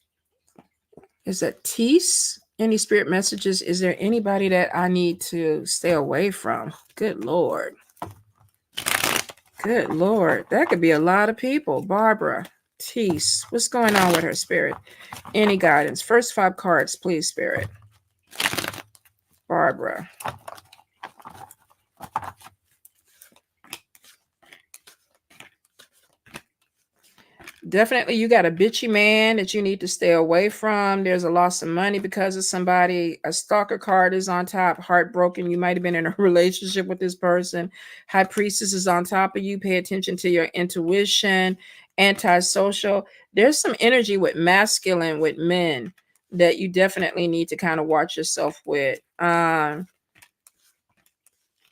is that Tease? Any spirit messages? Is there anybody that I need to stay away from? Good Lord. Good Lord. That could be a lot of people. Barbara, Tease. What's going on with her, spirit? Any guidance? First 5 cards, please, spirit. Barbara. Definitely, you got a bitchy man that you need to stay away from. There's a loss of money because of somebody. A stalker card is on top. Heartbroken. You might have been in a relationship with this person. High priestess is on top of you. Pay attention to your intuition. Antisocial. There's some energy with masculine, with men, that you definitely need to kind of watch yourself with.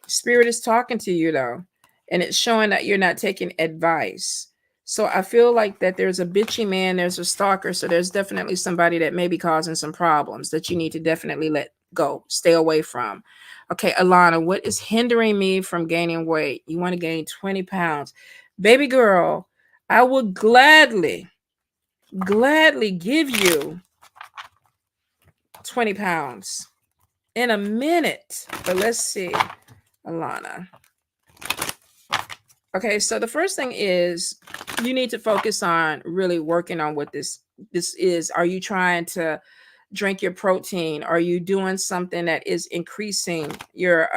Spirit is talking to you though, and it's showing that you're not taking advice. So I feel like that there's a bitchy man, there's a stalker, so there's definitely somebody that may be causing some problems that you need to definitely let go, stay away from. Okay, Alana, what is hindering me from gaining weight? You want to gain 20 pounds. Baby girl, I would gladly give you 20 pounds in a minute. But let's see, Alana. Okay, so the first thing is you need to focus on really working on what this is. Are you trying to drink your protein? Are you doing something that is increasing your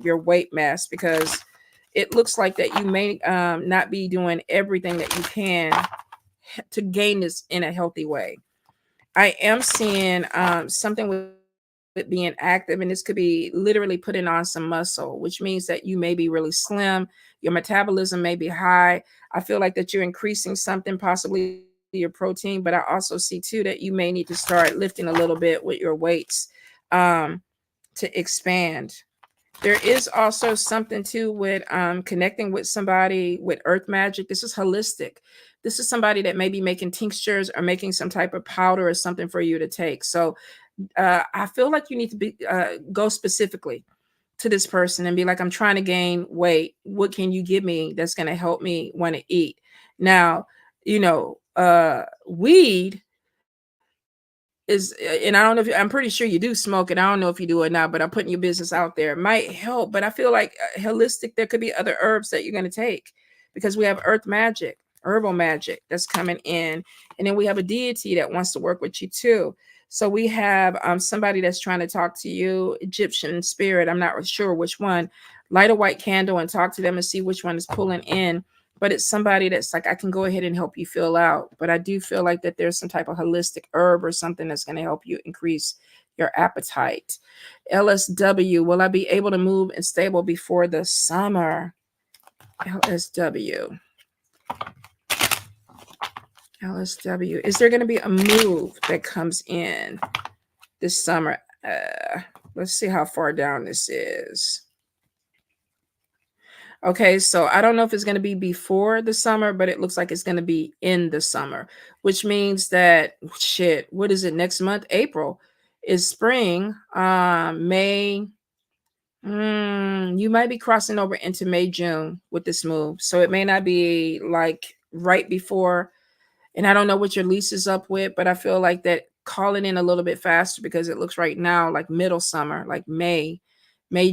weight mass? Because it looks like that you may not be doing everything that you can to gain this in a healthy way. I am seeing something with being active, and this could be literally putting on some muscle, which means that you may be really slim. Your metabolism may be high. I feel like that you're increasing something, possibly your protein, but I also see too that you may need to start lifting a little bit with your weights um, to expand. There is also something too with connecting with somebody with earth magic. This is holistic. This is somebody that may be making tinctures or making some type of powder or something for you to take. So I feel like you need to be go specifically to this person and be like, I'm trying to gain weight. What can you give me that's going to help me want to eat? Now, weed is, and I don't know if I'm pretty sure you do smoke it. I don't know if you do or not, but I'm putting your business out there. It might help, but I feel like holistic, there could be other herbs that you're going to take because we have earth magic, herbal magic that's coming in. And then we have a deity that wants to work with you too. So we have somebody that's trying to talk to you, Egyptian spirit. I'm not sure which one. Light a white candle and talk to them and see which one is pulling in. But it's somebody that's like, I can go ahead and help you fill out. But I do feel like that there's some type of holistic herb or something that's going to help you increase your appetite. LSW, will I be able to move and stable before the summer? LSW. LSW. Is there going to be a move that comes in this summer? Let's see how far down this is. Okay, so I don't know if it's going to be before the summer, but it looks like it's going to be in the summer, which means that shit, what is it next month? April is spring. May, you might be crossing over into May, June with this move. So it may not be like right before, and I don't know what your lease is up with, but I feel like that call it in a little bit faster because it looks right now like middle summer, like May,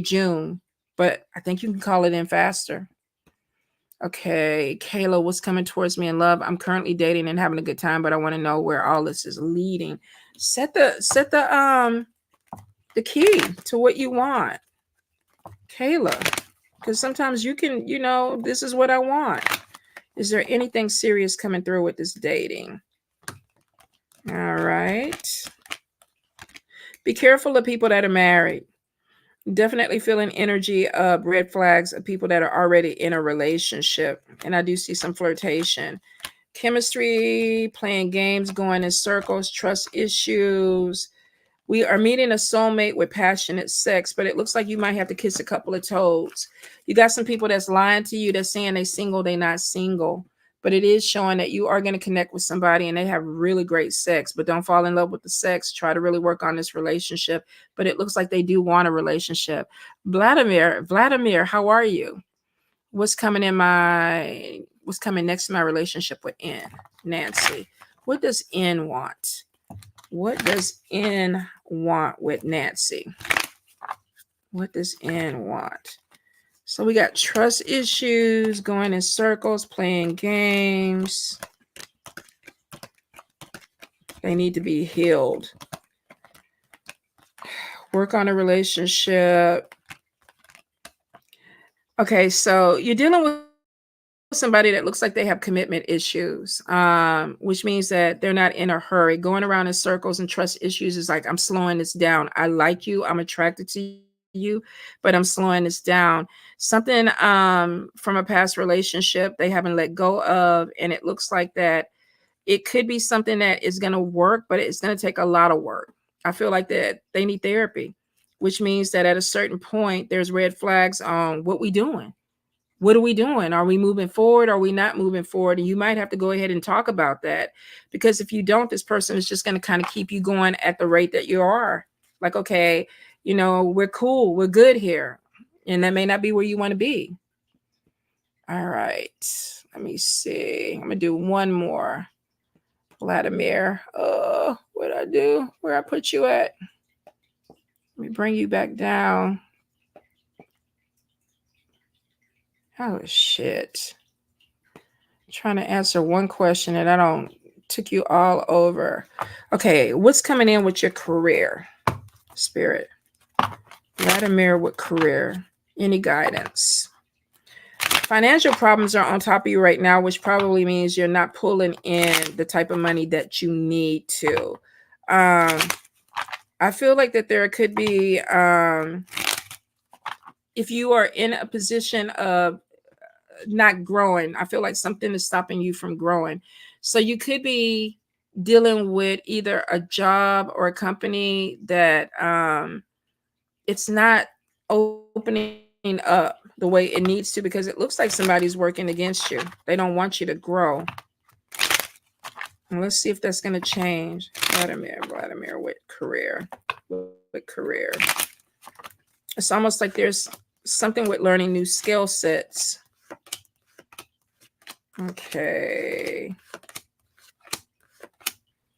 June. But I think you can call it in faster. Okay, Kayla, what's coming towards me in love? I'm currently dating and having a good time, but I want to know where all this is leading. Set the key to what you want, Kayla, because sometimes you can, this is what I want. Is there anything serious coming through with this dating? All right. Be careful of people that are married. Definitely feeling energy of red flags of people that are already in a relationship. And I do see some flirtation. Chemistry, playing games, going in circles, trust issues. We are meeting a soulmate with passionate sex, but it looks like you might have to kiss a couple of toes. You got some people that's lying to you, that's saying they single, they not single. But it is showing that you are going to connect with somebody and they have really great sex, but don't fall in love with the sex. Try to really work on this relationship. But it looks like they do want a relationship. Vladimir, how are you? What's coming next to my relationship with N? Nancy. What does N want? What does N want with Nancy? What does N want? So we got trust issues, going in circles, playing games. They need to be healed. Work on a relationship. Okay, so you're dealing with somebody that looks like they have commitment issues, which means that they're not in a hurry. Going around in circles and trust issues is like, I'm slowing this down. I like you. I'm attracted to you, but I'm slowing this down. Something from a past relationship they haven't let go of, and it looks like that it could be something that is going to work, but it's going to take a lot of work. I feel like that they need therapy, which means that at a certain point, there's red flags on what we doing. What are we doing? Are we moving forward? Are we not moving forward? And you might have to go ahead and talk about that, because if you don't, this person is just going to kind of keep you going at the rate that you are. Like, okay, we're cool. We're good here. And that may not be where you want to be. All right. Let me see. I'm going to do one more. Vladimir. What'd I do? Where I put you at? Let me bring you back down. Oh, shit. I'm trying to answer one question and I don't took you all over. Okay, what's coming in with your career, Spirit? Vladimir with career. Any guidance? Financial problems are on top of you right now, which probably means you're not pulling in the type of money that you need to. I feel like that there could be, if you are in a position of not growing, I feel like something is stopping you from growing. So you could be dealing with either a job or a company that it's not opening up the way it needs to, because it looks like somebody's working against you. They don't want you to grow. And let's see if that's going to change. Vladimir with career. With career. It's almost like there's something with learning new skill sets. Okay.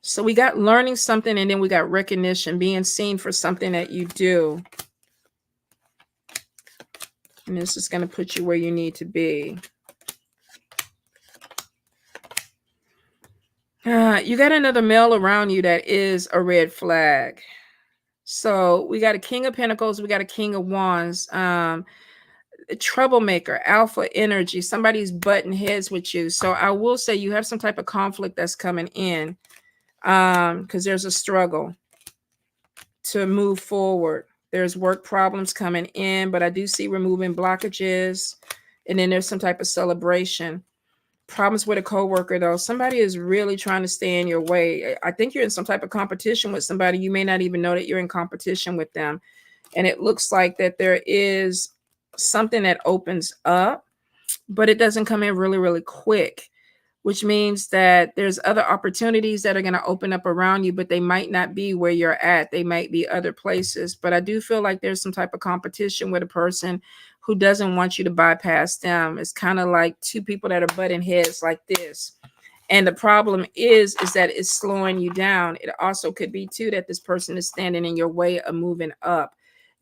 So we got learning something, and then we got recognition, being seen for something that you do. And this is going to put you where you need to be. You got another male around you that is a red flag. So we got a King of Pentacles. We got a King of Wands. A troublemaker, alpha energy. Somebody's butting heads with you. So I will say you have some type of conflict that's coming in, because there's a struggle to move forward. There's work problems coming in, but I do see removing blockages. And then there's some type of celebration. Problems with a coworker, though. Somebody is really trying to stay in your way. I think you're in some type of competition with somebody. You may not even know that you're in competition with them. And it looks like that there is something that opens up, but it doesn't come in really, really quick, which means that there's other opportunities that are going to open up around you, but they might not be where you're at. They might be other places. But I do feel like there's some type of competition with a person who doesn't want you to bypass them. It's kind of like two people that are butting heads like this. And the problem is that it's slowing you down. It also could be too that this person is standing in your way of moving up.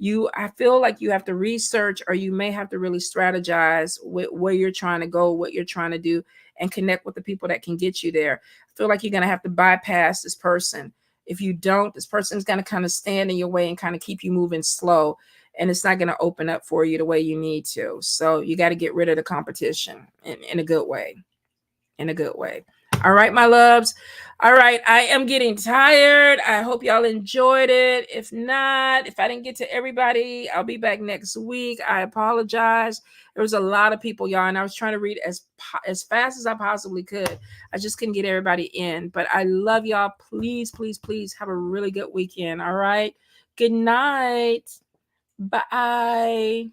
I feel like you have to research, or you may have to really strategize with where you're trying to go, what you're trying to do, and connect with the people that can get you there. I feel like you're going to have to bypass this person. If you don't, this person's going to kind of stand in your way and kind of keep you moving slow. And it's not going to open up for you the way you need to. So you got to get rid of the competition in a good way. in a good way. All right, my loves. All right, I am getting tired. I hope y'all enjoyed it. If not, if I didn't get to everybody, I'll be back next week. I apologize. There was a lot of people, y'all, and I was trying to read as fast as I possibly could. I just couldn't get everybody in, but I love y'all. Please, please, please have a really good weekend. All right. Good night. Bye.